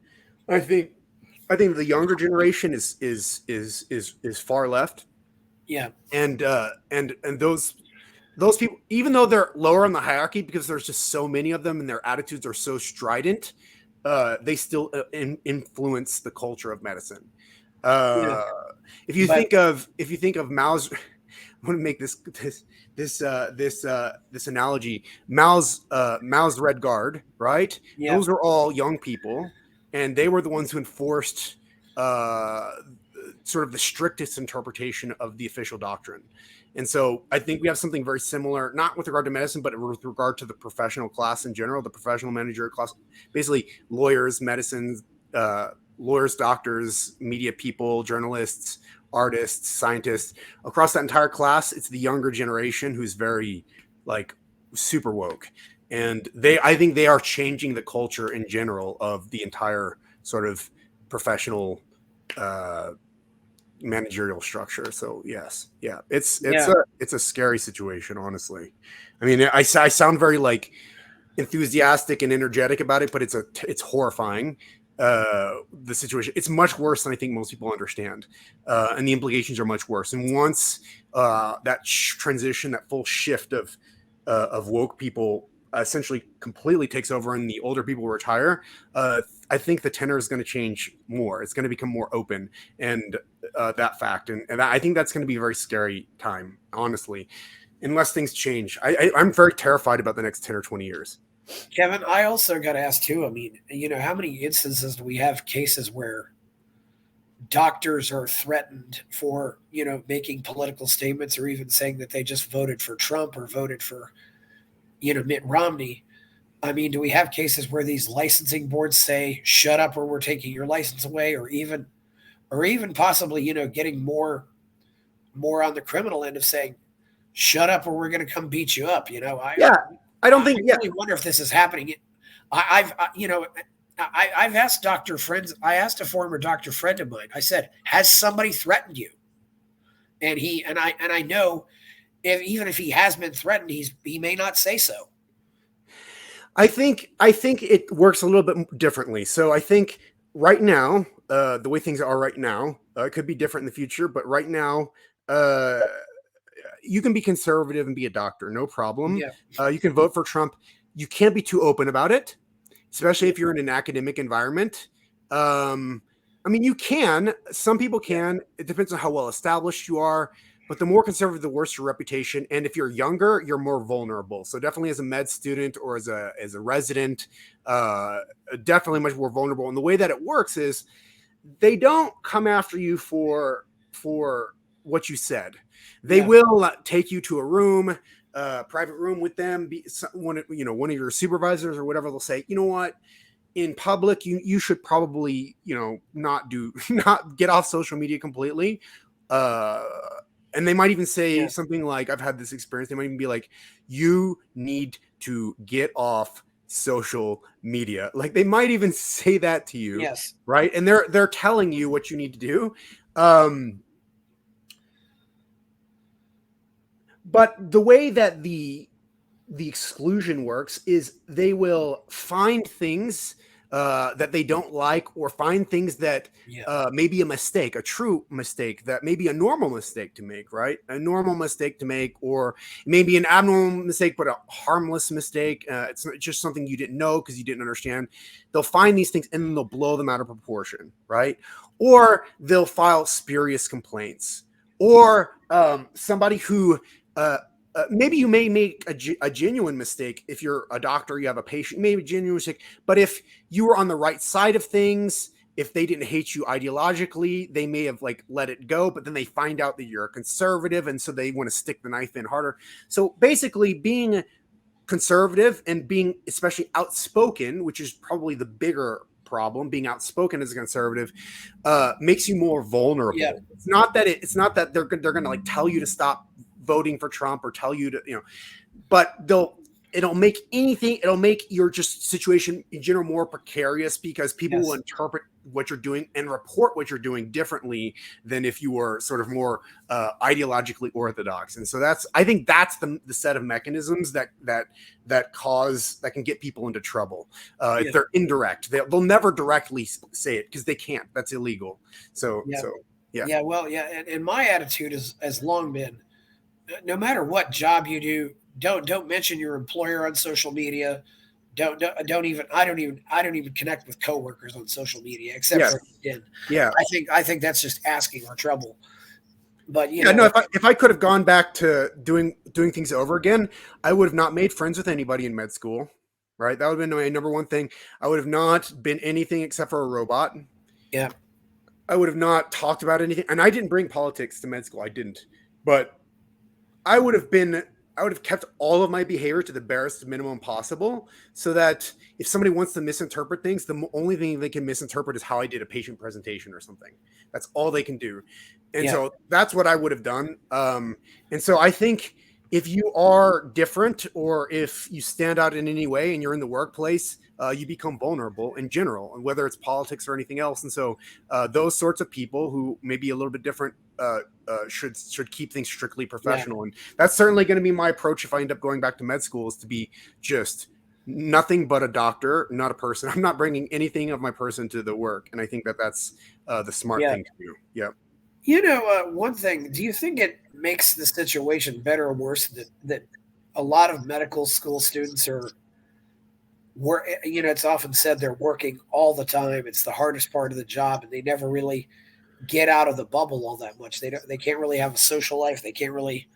I think the younger generation is far left. Yeah, and those people, even though they're lower on the hierarchy because there's just so many of them and their attitudes are so strident, they still influence the culture of medicine. If you think of Mao's, I want to make this analogy. Mao's Red Guard, right? Yeah. Those are all young people, and they were the ones who enforced sort of the strictest interpretation of the official doctrine. And so I think we have something very similar, not with regard to medicine, but with regard to the professional class in general, the professional managerial class, basically lawyers, lawyers, doctors, media people, journalists, artists, scientists. Across that entire class, it's the younger generation who's very super woke. And I think they are changing the culture in general of the entire sort of professional managerial structure. So yes, it's a scary situation, honestly. I mean, I sound very enthusiastic and energetic about it, but it's horrifying. The situation, it's much worse than I think most people understand, and the implications are much worse. And once that transition, that full shift of woke people essentially completely takes over and the older people retire, I think the tenor is going to change more. It's going to become more open, and that fact, and I think that's going to be a very scary time, honestly, unless things change. I'm very terrified about the next 10 or 20 years. Kevin, I also got to ask too. I mean, how many instances do we have cases where doctors are threatened for, making political statements or even saying that they just voted for Trump or voted for, Mitt Romney? I mean, do we have cases where these licensing boards say, shut up or we're taking your license away, or even possibly, getting more on the criminal end of saying, shut up or we're going to come beat you up, I really wonder if this is happening. I've asked doctor friends. I asked a former doctor friend of mine. I said, "Has somebody threatened you?" And I know, even if he has been threatened, he may not say so. I think it works a little bit differently. So I think right now, the way things are right now, it could be different in the future. But right now, uh, you can be conservative and be a doctor, no problem. Yeah. You can vote for Trump. You can't be too open about it, especially if you're in an academic environment. I mean, you can. Some people can. It depends on how well established you are. But the more conservative, the worse your reputation. And if you're younger, you're more vulnerable. So definitely as a med student or as a resident, definitely much more vulnerable. And the way that it works is they don't come after you for what you said. They will take you to a room, private room with them. One of your supervisors or whatever. They'll say, you know what? In public, you should probably not get off social media completely. And they might even say something like, I've had this experience. They might even be like, you need to get off social media. Like they might even say that to you. Yes. Right. And they're telling you what you need to do. But the way that the exclusion works is they will find things that they don't like, or find things that may be a mistake, a true mistake, that may be a normal mistake to make, right? A normal mistake to make, or maybe an abnormal mistake, but a harmless mistake. It's just something you didn't know because you didn't understand. They'll find these things and then they'll blow them out of proportion, right? Or they'll file spurious complaints, or somebody who maybe you may make a genuine mistake. If you're a doctor, you have a patient, maybe a genuine mistake. But if you were on the right side of things, if they didn't hate you ideologically, they may have like let it go, but then they find out that you're a conservative. And so they want to stick the knife in harder. So basically being conservative and being especially outspoken, which is probably the bigger problem, being outspoken as a conservative, makes you more vulnerable. Yeah. It's not that they're going to like tell you to stop voting for Trump or tell you to, but it'll make your just situation in general more precarious, because people will interpret what you're doing and report what you're doing differently than if you were sort of more ideologically orthodox. And so I think that's the set of mechanisms that can get people into trouble. If they're indirect, they'll never directly say it because they can't. That's illegal. So yeah. Well, and my attitude has long been, no matter what job you do, don't mention your employer on social media. I don't even connect with coworkers on social media, except for LinkedIn. Yeah. I think that's just asking for trouble. But if I could have gone back to doing things over again, I would have not made friends with anybody in med school. Right? That would have been my number one thing. I would have not been anything except for a robot. Yeah. I would have not talked about anything. And I didn't bring politics to med school. I didn't. But I would have kept all of my behavior to the barest minimum possible, so that if somebody wants to misinterpret things, the only thing they can misinterpret is how I did a patient presentation or something. That's all they can do. And so that's what I would have done. And so I think if you are different, or if you stand out in any way and you're in the workplace, you become vulnerable in general, and whether it's politics or anything else. And so those sorts of people who may be a little bit different should keep things strictly professional. And that's certainly going to be my approach if I end up going back to med school, is to be just nothing but a doctor, not a person. I'm not bringing anything of my person to the work. And I think that's the smart thing to do. Yeah. One thing, do you think it makes the situation better or worse that a lot of medical school students it's often said they're working all the time. It's the hardest part of the job, and they never really get out of the bubble all that much. They can't really have a social life. They can't really,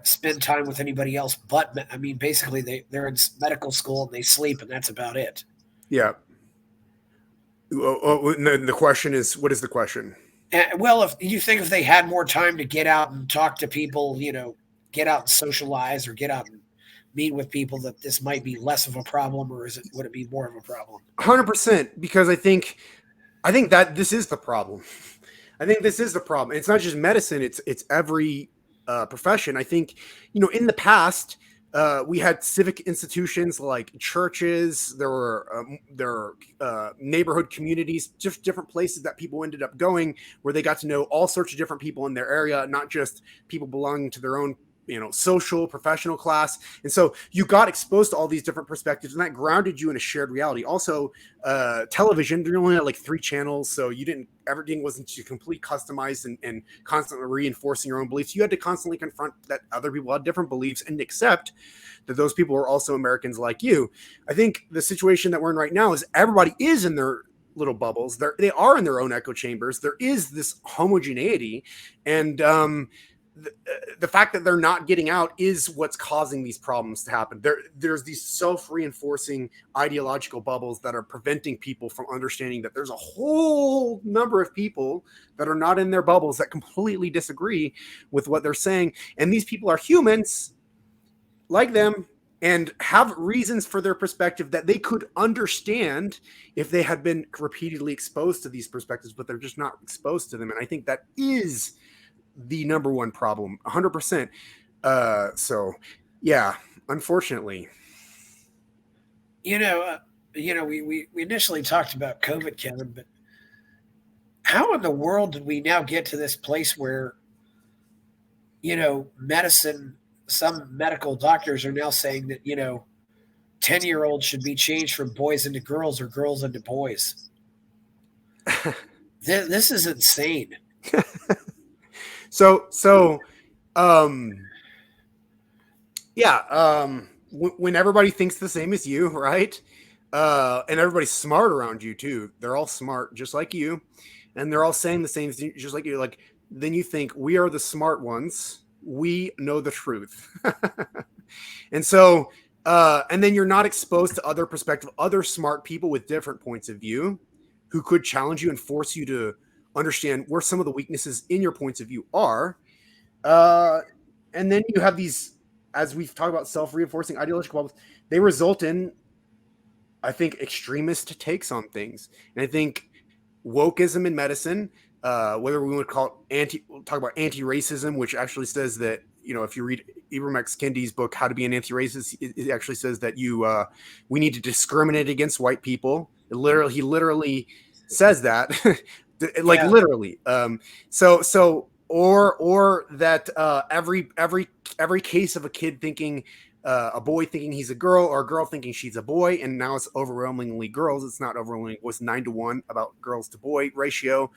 spend time with anybody else. But I mean, basically they're in medical school and they sleep, and that's about it. Yeah. The question is, what is the question? Well, if they had more time to get out and talk to people, get out and socialize, or get out and meet with people, that this might be less of a problem, or would it be more of a problem? 100%, because I think that this is the problem. I think this is the problem. It's not just medicine; it's every profession. I think in the past we had civic institutions like churches. There were neighborhood communities, just different places that people ended up going, where they got to know all sorts of different people in their area, not just people belonging to their own social, professional class. And so you got exposed to all these different perspectives, and that grounded you in a shared reality. Also, television, there only had like 3 channels, so everything wasn't completely customized and constantly reinforcing your own beliefs. You had to constantly confront that other people had different beliefs and accept that those people were also Americans like you. I think the situation that we're in right now is everybody is in their little bubbles. They are in their own echo chambers. There is this homogeneity, and the fact that they're not getting out is what's causing these problems to happen. There's these self-reinforcing ideological bubbles that are preventing people from understanding that there's a whole number of people that are not in their bubbles that completely disagree with what they're saying. And these people are humans like them and have reasons for their perspective that they could understand if they had been repeatedly exposed to these perspectives, but they're just not exposed to them. And I think that is the number one problem, 100%. So yeah, unfortunately. We initially talked about COVID, Kevin, but how in the world did we now get to this place where, medicine, some medical doctors are now saying that, 10-year-olds should be changed from boys into girls or girls into boys. This is insane. When everybody thinks the same as you, right? And everybody's smart around you too. They're all smart, just like you. And they're all saying the same thing, just like you. Like, then you think we are the smart ones. We know the truth. And so, and then you're not exposed to other perspective, other smart people with different points of view who could challenge you and force you to understand where some of the weaknesses in your points of view are. And then you have these, as we've talked about, self-reinforcing ideological bubbles. They result in, I think, extremist takes on things. And I think wokeism in medicine, whether we would call it we'll talk about anti-racism, which actually says that, if you read Ibram X. Kendi's book, How to Be an Anti-Racist, it actually says that we need to discriminate against white people. He literally says that, literally. Or that every case of a kid thinking, a boy thinking he's a girl or a girl thinking she's a boy, and now it's overwhelmingly girls. It's not overwhelmingly. It was 9-1 about girls to boy ratio.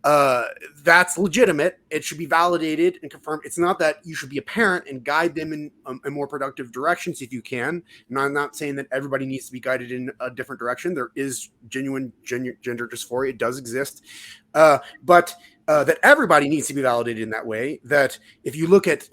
That's legitimate. It should be validated and confirmed. It's not that you should be a parent and guide them in more productive directions if you can. And I'm not saying that everybody needs to be guided in a different direction. There is genuine gender dysphoria. It does exist. But that everybody needs to be validated in that way. That if you look at,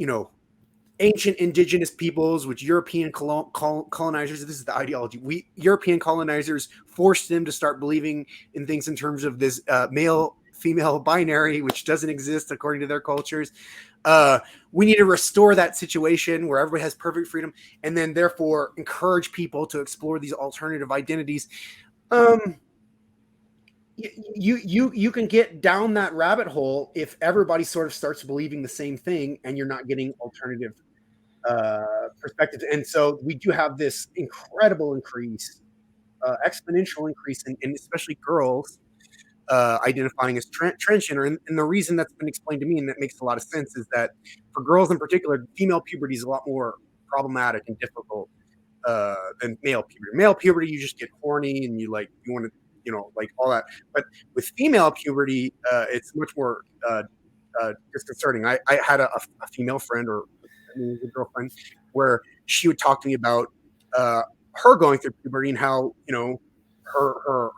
ancient indigenous peoples, which European colonizers, this is the ideology. European colonizers forced them to start believing in things in terms of this male-female binary, which doesn't exist according to their cultures. We need to restore that situation where everybody has perfect freedom, and then therefore encourage people to explore these alternative identities. You can get down that rabbit hole if everybody sort of starts believing the same thing and you're not getting alternative perspectives. And so we do have this incredible increase, exponential increase in especially girls identifying as transgender. And the reason that's been explained to me, and that makes a lot of sense, is that for girls in particular, female puberty is a lot more problematic and difficult than male puberty. Male puberty, you just get horny and you want to, like all that. But with female puberty, it's much more disconcerting. I had a female friend, or a girlfriend, where she would talk to me about her going through puberty and how, her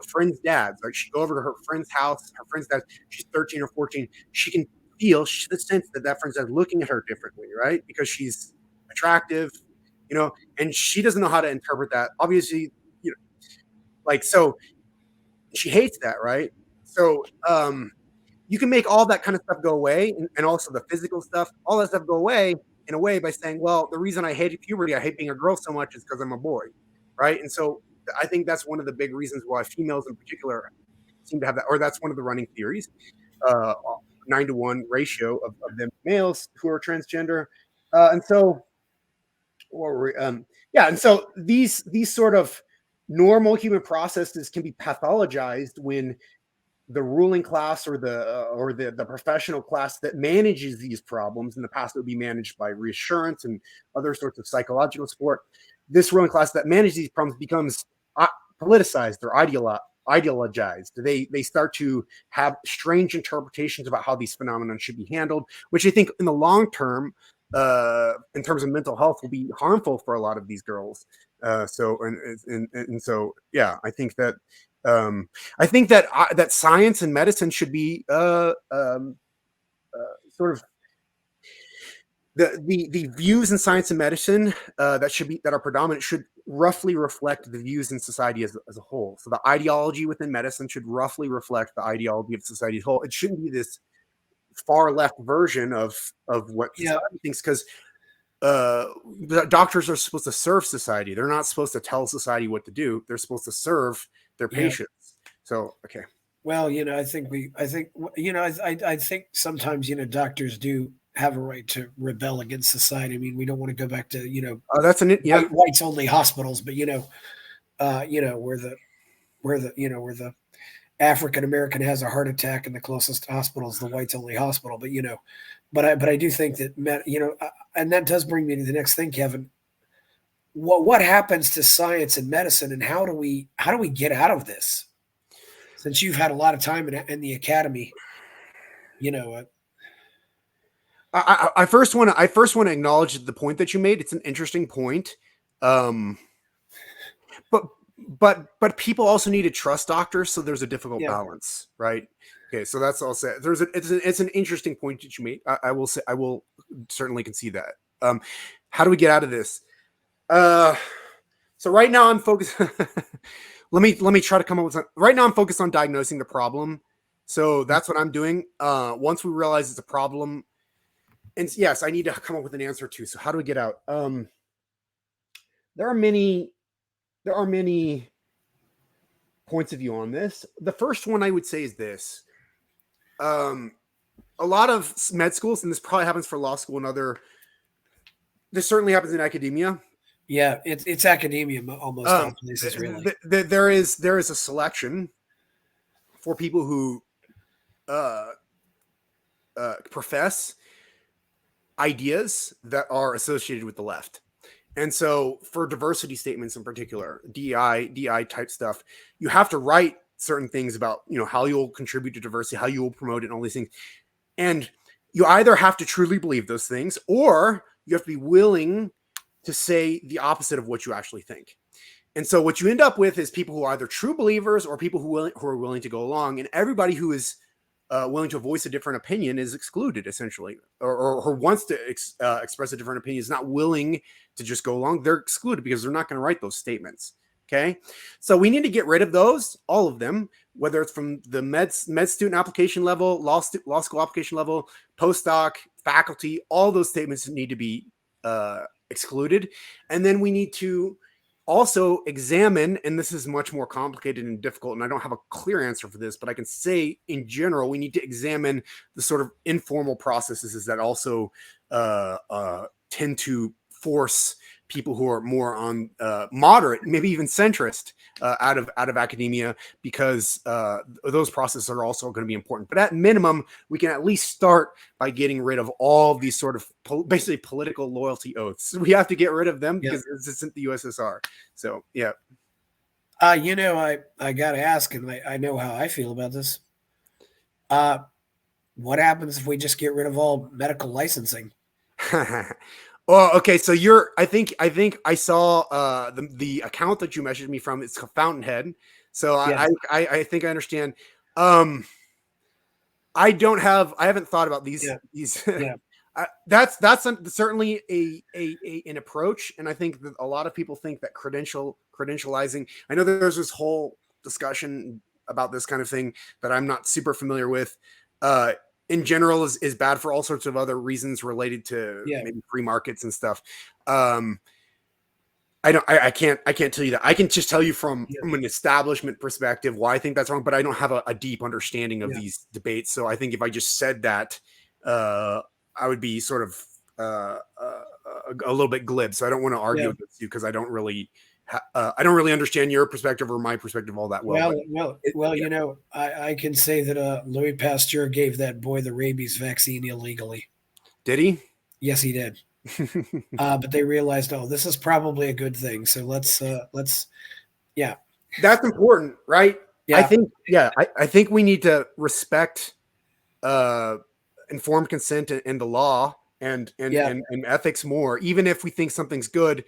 friend's dads, like she'd go over to her friend's house, her friend's dad, she's 13 or 14, she can feel the sense that friend's dad looking at her differently, right? Because she's attractive, and she doesn't know how to interpret that. Obviously, so she hates that, right? So you can make all that kind of stuff go away, and also the physical stuff, all that stuff go away in a way by saying, well, the reason I hate puberty, I hate being a girl so much, is because I'm a boy, right? And so I think that's one of the big reasons why females in particular seem to have that, or that's one of the running theories, 9-1 ratio of them males who are transgender. And so these sort of normal human processes can be pathologized when the ruling class or the professional class that manages these problems. In the past, it would be managed by reassurance and other sorts of psychological support. This ruling class that manages these problems becomes politicized or ideologized. They start to have strange interpretations about how these phenomena should be handled, which I think in the long term, in terms of mental health, will be harmful for a lot of these girls. So yeah, I think that that science and medicine should be sort of the views in science and medicine that are predominant should roughly reflect the views in society as a whole. So the ideology within medicine should roughly reflect the ideology of society as a whole. It shouldn't be this far left version of what society thinks, because the doctors are supposed to serve society. They're not supposed to tell society what to do. They're supposed to serve their patients. So, okay. Well, I think sometimes, doctors do have a right to rebel against society. I mean, we don't want to go back to, whites only hospitals, but, where the African American has a heart attack and the closest hospital is the whites only hospital. But, I do think that, and that does bring me to the next thing, Kevin. What happens to science and medicine, and how do we get out of this? Since you've had a lot of time in the academy, I first want to acknowledge the point that you made. It's an interesting point, but people also need to trust doctors, so there's a difficult balance, right? Okay, so that's all said. It's an interesting point that you made. I will certainly concede that. How do we get out of this? So right now I'm focused. Let me try to come up with something. Right now I'm focused on diagnosing the problem. So that's what I'm doing. Once we realize it's a problem, and yes, I need to come up with an answer too. So how do we get out? There are many points of view on this. The first one I would say is this. A lot of med schools, and this probably happens for law school and this certainly happens in academia. Yeah, it's academia almost all places, really. There is a selection for people who profess ideas that are associated with the left. And so for diversity statements in particular, DI type stuff, you have to write certain things about, how you'll contribute to diversity, how you will promote it, and all these things. And you either have to truly believe those things, or you have to be willing to say the opposite of what you actually think. And so what you end up with is people who are either true believers or people who are willing to go along. And everybody who is willing to voice a different opinion is excluded, essentially, or wants to express a different opinion, is not willing to just go along. They're excluded because they're not going to write those statements. Okay. So we need to get rid of those, all of them, whether it's from the med student application level, law school application level, postdoc, faculty, all those statements need to be excluded. And then we need to also examine, and this is much more complicated and difficult, and I don't have a clear answer for this, but I can say in general, we need to examine the sort of informal processes that also tend to force people who are more on moderate, maybe even centrist, out of academia, because those processes are also going to be important. But at minimum, we can at least start by getting rid of all these sort of basically political loyalty oaths. We have to get rid of them because this isn't the USSR. So yeah. I got to ask, and I know how I feel about this. What happens if we just get rid of all medical licensing? Well, okay, so I think I saw the account that you messaged me from. It's Fountainhead, so yes. I think I understand. I haven't thought about these. Yeah. That's certainly an approach, and I think that a lot of people think that credentializing. I know there's this whole discussion about this kind of thing that I'm not super familiar with. In general is bad for all sorts of other reasons related to maybe free markets and stuff. I can't tell you that. I can just tell you from an establishment perspective why I think that's wrong, but I don't have a deep understanding of these debates. So I think if I just said that, I would be sort of a little bit glib. So I don't want to argue with you because I don't really I don't really understand your perspective or my perspective all that well. Well, yeah. I can say that Louis Pasteur gave that boy the rabies vaccine illegally. Did he? Yes, he did. But they realized, oh, this is probably a good thing. So yeah. That's important, right? Yeah. I think we need to respect informed consent and the law and ethics more. Even if we think something's good,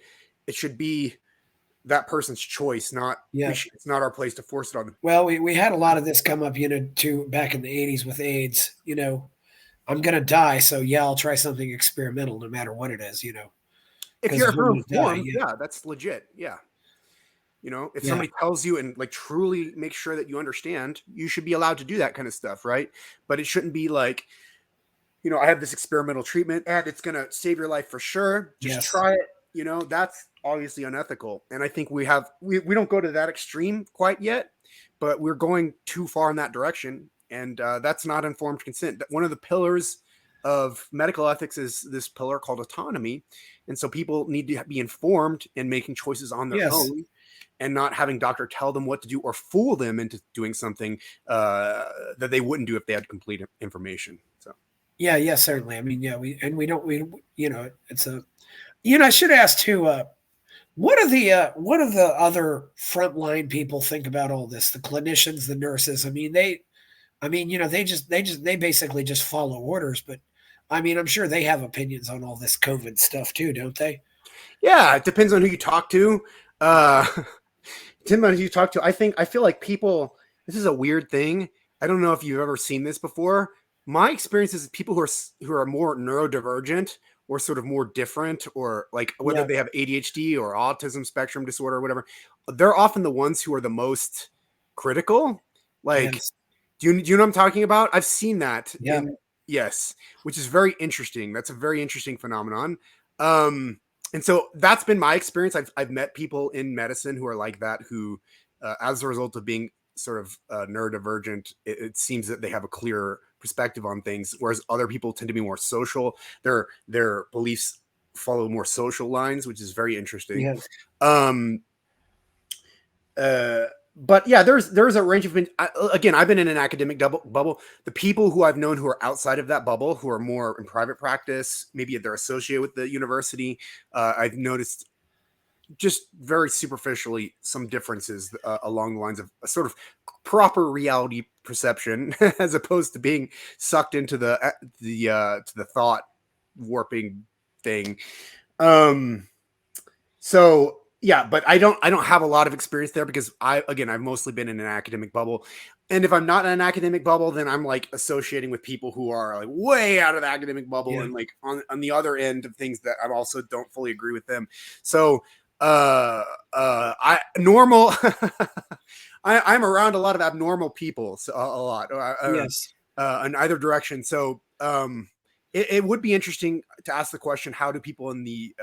it should be that person's choice, not it's not our place to force it on them. Well, we had a lot of this come up, too, back in the 80s with AIDS. I'm gonna die, so I'll try something experimental, no matter what it is. If you're informed, that's legit. Yeah. If somebody tells you and like truly make sure that you understand, you should be allowed to do that kind of stuff, right? But it shouldn't be like, I have this experimental treatment and it's going to save your life for sure. Just try it. That's obviously unethical. And I think we don't go to that extreme quite yet, but we're going too far in that direction. And that's not informed consent. One of the pillars of medical ethics is this pillar called autonomy. And so people need to be informed in making choices on their own and not having doctor tell them what to do or fool them into doing something that they wouldn't do if they had complete information. So. Yeah, certainly. I mean, it's I should ask too, what do the other frontline people think about all this? The clinicians, the nurses. I mean, they basically just follow orders, but I mean, I'm sure they have opinions on all this COVID stuff too, don't they? Yeah, it depends on who you talk to. I feel like people, this is a weird thing. I don't know if you've ever seen this before. My experience is people who are more neurodivergent or sort of more different, or like whether they have ADHD or autism spectrum disorder or whatever, they're often the ones who are the most critical. Like, do you know what I'm talking about? I've seen that. Yeah. Which is very interesting. That's a very interesting phenomenon. And so that's been my experience. I've met people in medicine who are like that, who, as a result of being sort of neurodivergent, it seems that they have a clearer perspective on things, whereas other people tend to be more social. Their beliefs follow more social lines, which is very interesting. But yeah, there's a range of again, I've been in an academic bubble. The people who I've known who are outside of that bubble, who are more in private practice, maybe they're associated with the university, I've noticed just very superficially some differences along the lines of a sort of proper reality perception as opposed to being sucked into the thought warping thing. So yeah, but I don't have a lot of experience there because I've mostly been in an academic bubble. And if I'm not in an academic bubble, then I'm like associating with people who are like way out of the academic bubble and like on the other end of things that I also don't fully agree with them. So I'm around a lot of abnormal people, so a lot in either direction. So it would be interesting to ask the question, how do people in the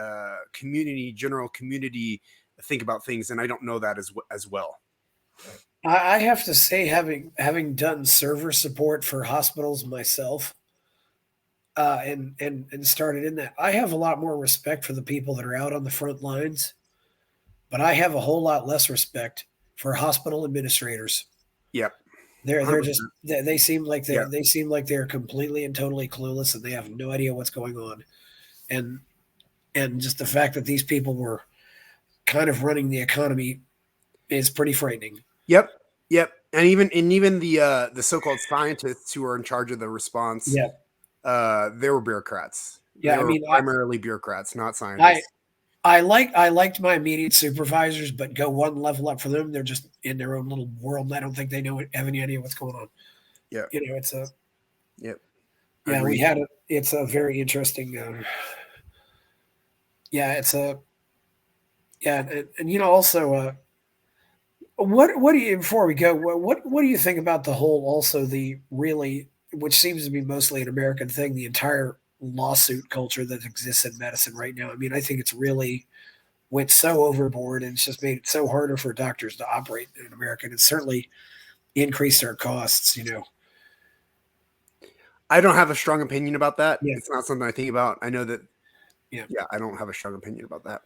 general community think about things? And I don't know that as well. I have to say, having done server support for hospitals myself, and started in that, I have a lot more respect for the people that are out on the front lines, but I have a whole lot less respect for hospital administrators. Yep. They seem like they're completely and totally clueless, and they have no idea what's going on. And just the fact that these people were kind of running the economy is pretty frightening. Yep. And even the so-called scientists who are in charge of the response, they were bureaucrats. Yeah, they were primarily bureaucrats, not scientists. I liked my immediate supervisors, but go one level up for them, they're just in their own little world, and I don't think they have any idea what's going on. Yeah, it's a. Yep. Yeah, it's a very interesting. It's a. Yeah, and also, what do you, before we go, what do you think about the whole, also the really, which seems to be mostly an American thing, the entire lawsuit culture that exists in medicine right now? I mean, I think it's really went so overboard, and it's just made it so harder for doctors to operate in America, and it's certainly increased our costs. I don't have a strong opinion about that. Yeah. It's not something I think about. I know that. Yeah, I don't have a strong opinion about that.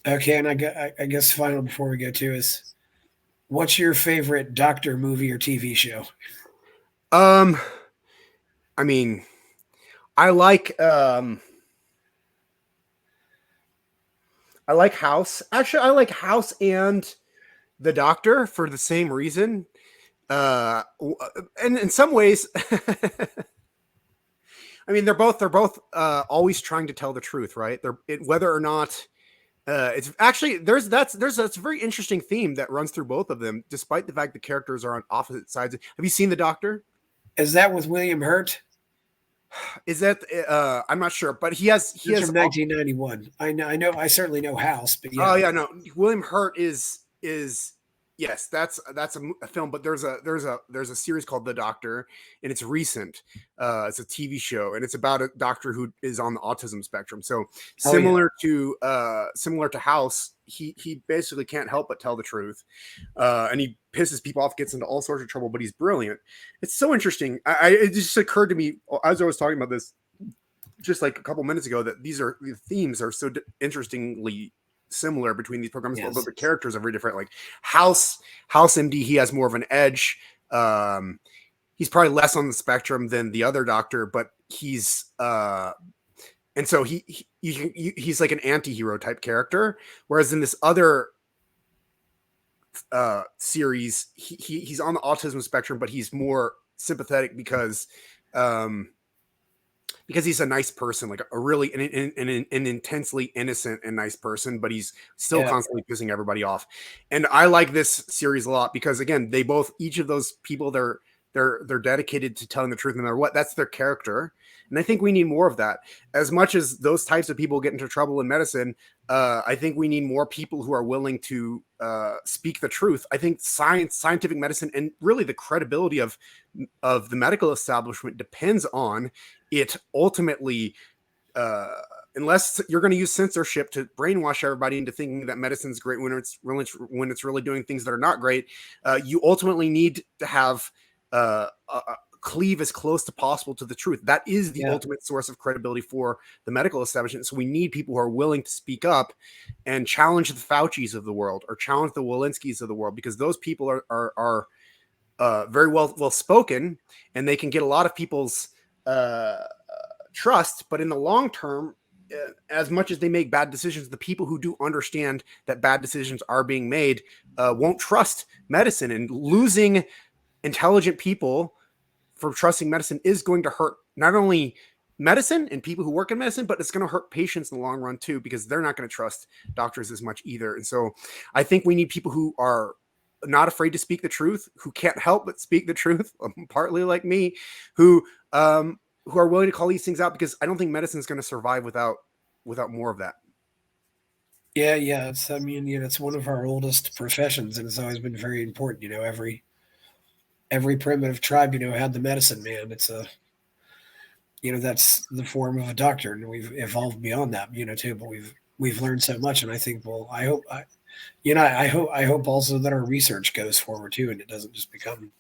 Okay, and I guess final before we go to is, what's your favorite doctor movie or TV show? Um, I mean, I like um, I like House. Actually, I like House and The Doctor for the same reason. And in some ways, I mean, they're both always trying to tell the truth, right? Whether or not it's actually there's a very interesting theme that runs through both of them, despite the fact the characters are on opposite sides. Have you seen The Doctor? Is that with William Hurt? Is that I'm not sure, but he It's has. from 1991. I certainly know House, but Oh yeah. yeah, no. William Hurt is yes, that's a film, but there's a series called The Doctor, and it's recent. It's a TV show, and it's about a doctor who is on the autism spectrum. So Oh yeah. similar to House, he basically can't help but tell the truth, and he pisses people off, gets into all sorts of trouble, but he's brilliant. It's so interesting. It just occurred to me as I was talking about this just like a couple minutes ago that the themes are so interestingly similar between these programs, yes. But the characters are very different. Like House MD, he has more of an edge. He's probably less on the spectrum than the other doctor, but he's and so he's like an anti-hero type character, whereas in this other series, he's on the autism spectrum, but he's more sympathetic because he's a nice person, like a really an intensely innocent and nice person, but he's still constantly pissing everybody off. And I like this series a lot because again, each of those people, they're dedicated to telling the truth no matter what. That's their character. And I think we need more of that. As much as those types of people get into trouble in medicine, I think we need more people who are willing to speak the truth. I think scientific medicine, and really the credibility of the medical establishment depends on it ultimately, unless you're going to use censorship to brainwash everybody into thinking that medicine's great when it's really doing things that are not great. You ultimately need to have cleave as close to possible to the truth. That is the ultimate source of credibility for the medical establishment. So we need people who are willing to speak up and challenge the Faucis of the world or challenge the Walensky's of the world, because those people are very well spoken, and they can get a lot of people's trust. But in the long term, as much as they make bad decisions, the people who do understand that bad decisions are being made won't trust medicine, and losing intelligent people from trusting medicine is going to hurt not only medicine and people who work in medicine, but it's going to hurt patients in the long run too, because they're not going to trust doctors as much either. And so I think we need people who are not afraid to speak the truth, who can't help but speak the truth, partly like me, who are willing to call these things out, because I don't think medicine is going to survive without more of that. Yeah. It's it's one of our oldest professions, and it's always been very important. Every primitive tribe, had the medicine man. It's that's the form of a doctor, and we've evolved beyond that, too. But we've learned so much, and I think, I hope also that our research goes forward too, and it doesn't just become.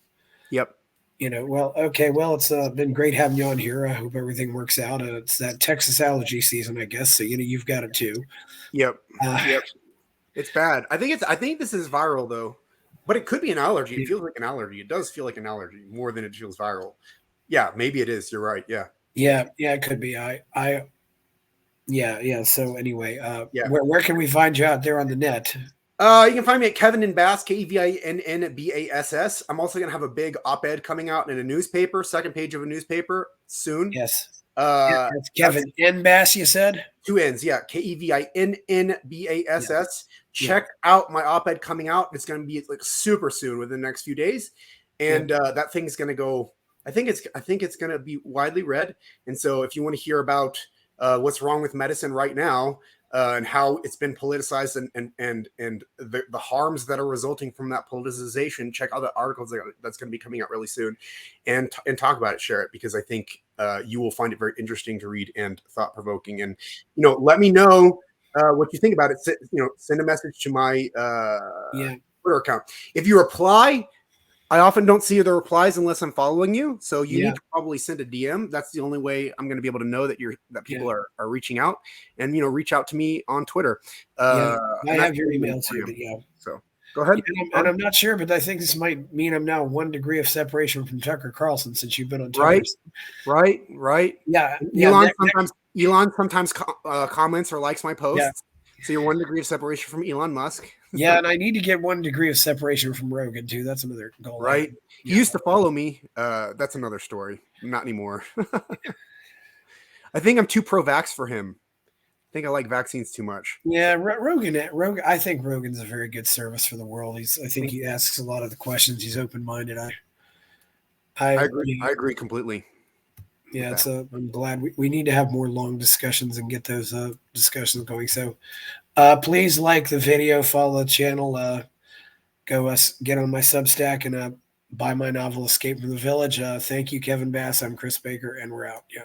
Yep. Okay. Well, it's been great having you on here. I hope everything works out. It's that Texas allergy season, I guess. So you've got it too. Yep. Yep. It's bad. I think this is viral though. But it could be an allergy. It feels like an allergy. It does feel like an allergy more than it feels viral. Yeah, maybe it is. You're right. Yeah. Yeah, it could be. Yeah. So anyway, where can we find you out there on the net? You can find me at Kevin and Bass, KEVINNBASS. I'm also going to have a big op-ed coming out in a newspaper, second page of a newspaper soon. Yes. That's Kevin N. Bass, you said? 2 N's, yeah. KEVINNBASS. Yeah. Check out my op-ed coming out. It's going to be like super soon, within the next few days. And that thing is going to go, I think it's going to be widely read. And so if you want to hear about what's wrong with medicine right now, and how it's been politicized and the harms that are resulting from that politicization, check out the articles that's going to be coming out really soon, and talk about it, share it, because I think you will find it very interesting to read and thought provoking. And let me know what you think about it. Send a message to my Twitter account. If you reply I often don't see the replies unless I'm following you. So you Yeah. need to probably send a DM. That's the only way I'm going to be able to know that people are reaching out, and reach out to me on Twitter. Yeah. I And that's have the your only way email I too, am. but yeah. So go ahead. And I'm not sure, but I think this might mean I'm now 1 degree of separation from Tucker Carlson since you've been on Tucker. Right. Yeah. Elon sometimes comments or likes my Yeah. posts. So you're 1 degree of separation from Elon Musk. Yeah, and I need to get 1 degree of separation from Rogan too. That's another goal. Right. He used to follow me. That's another story. Not anymore. I think I'm too pro-vax for him. I think I like vaccines too much. Yeah, Rogan. I think Rogan's a very good service for the world. I think he asks a lot of the questions. He's open-minded. I agree. I agree completely. Yeah, I'm glad we need to have more long discussions and get those discussions going. So please like the video, follow the channel, get on my Substack and buy my novel Escape from the Village. Thank you, Kevin Bass. I'm Chris Baker, and we're out. Yeah.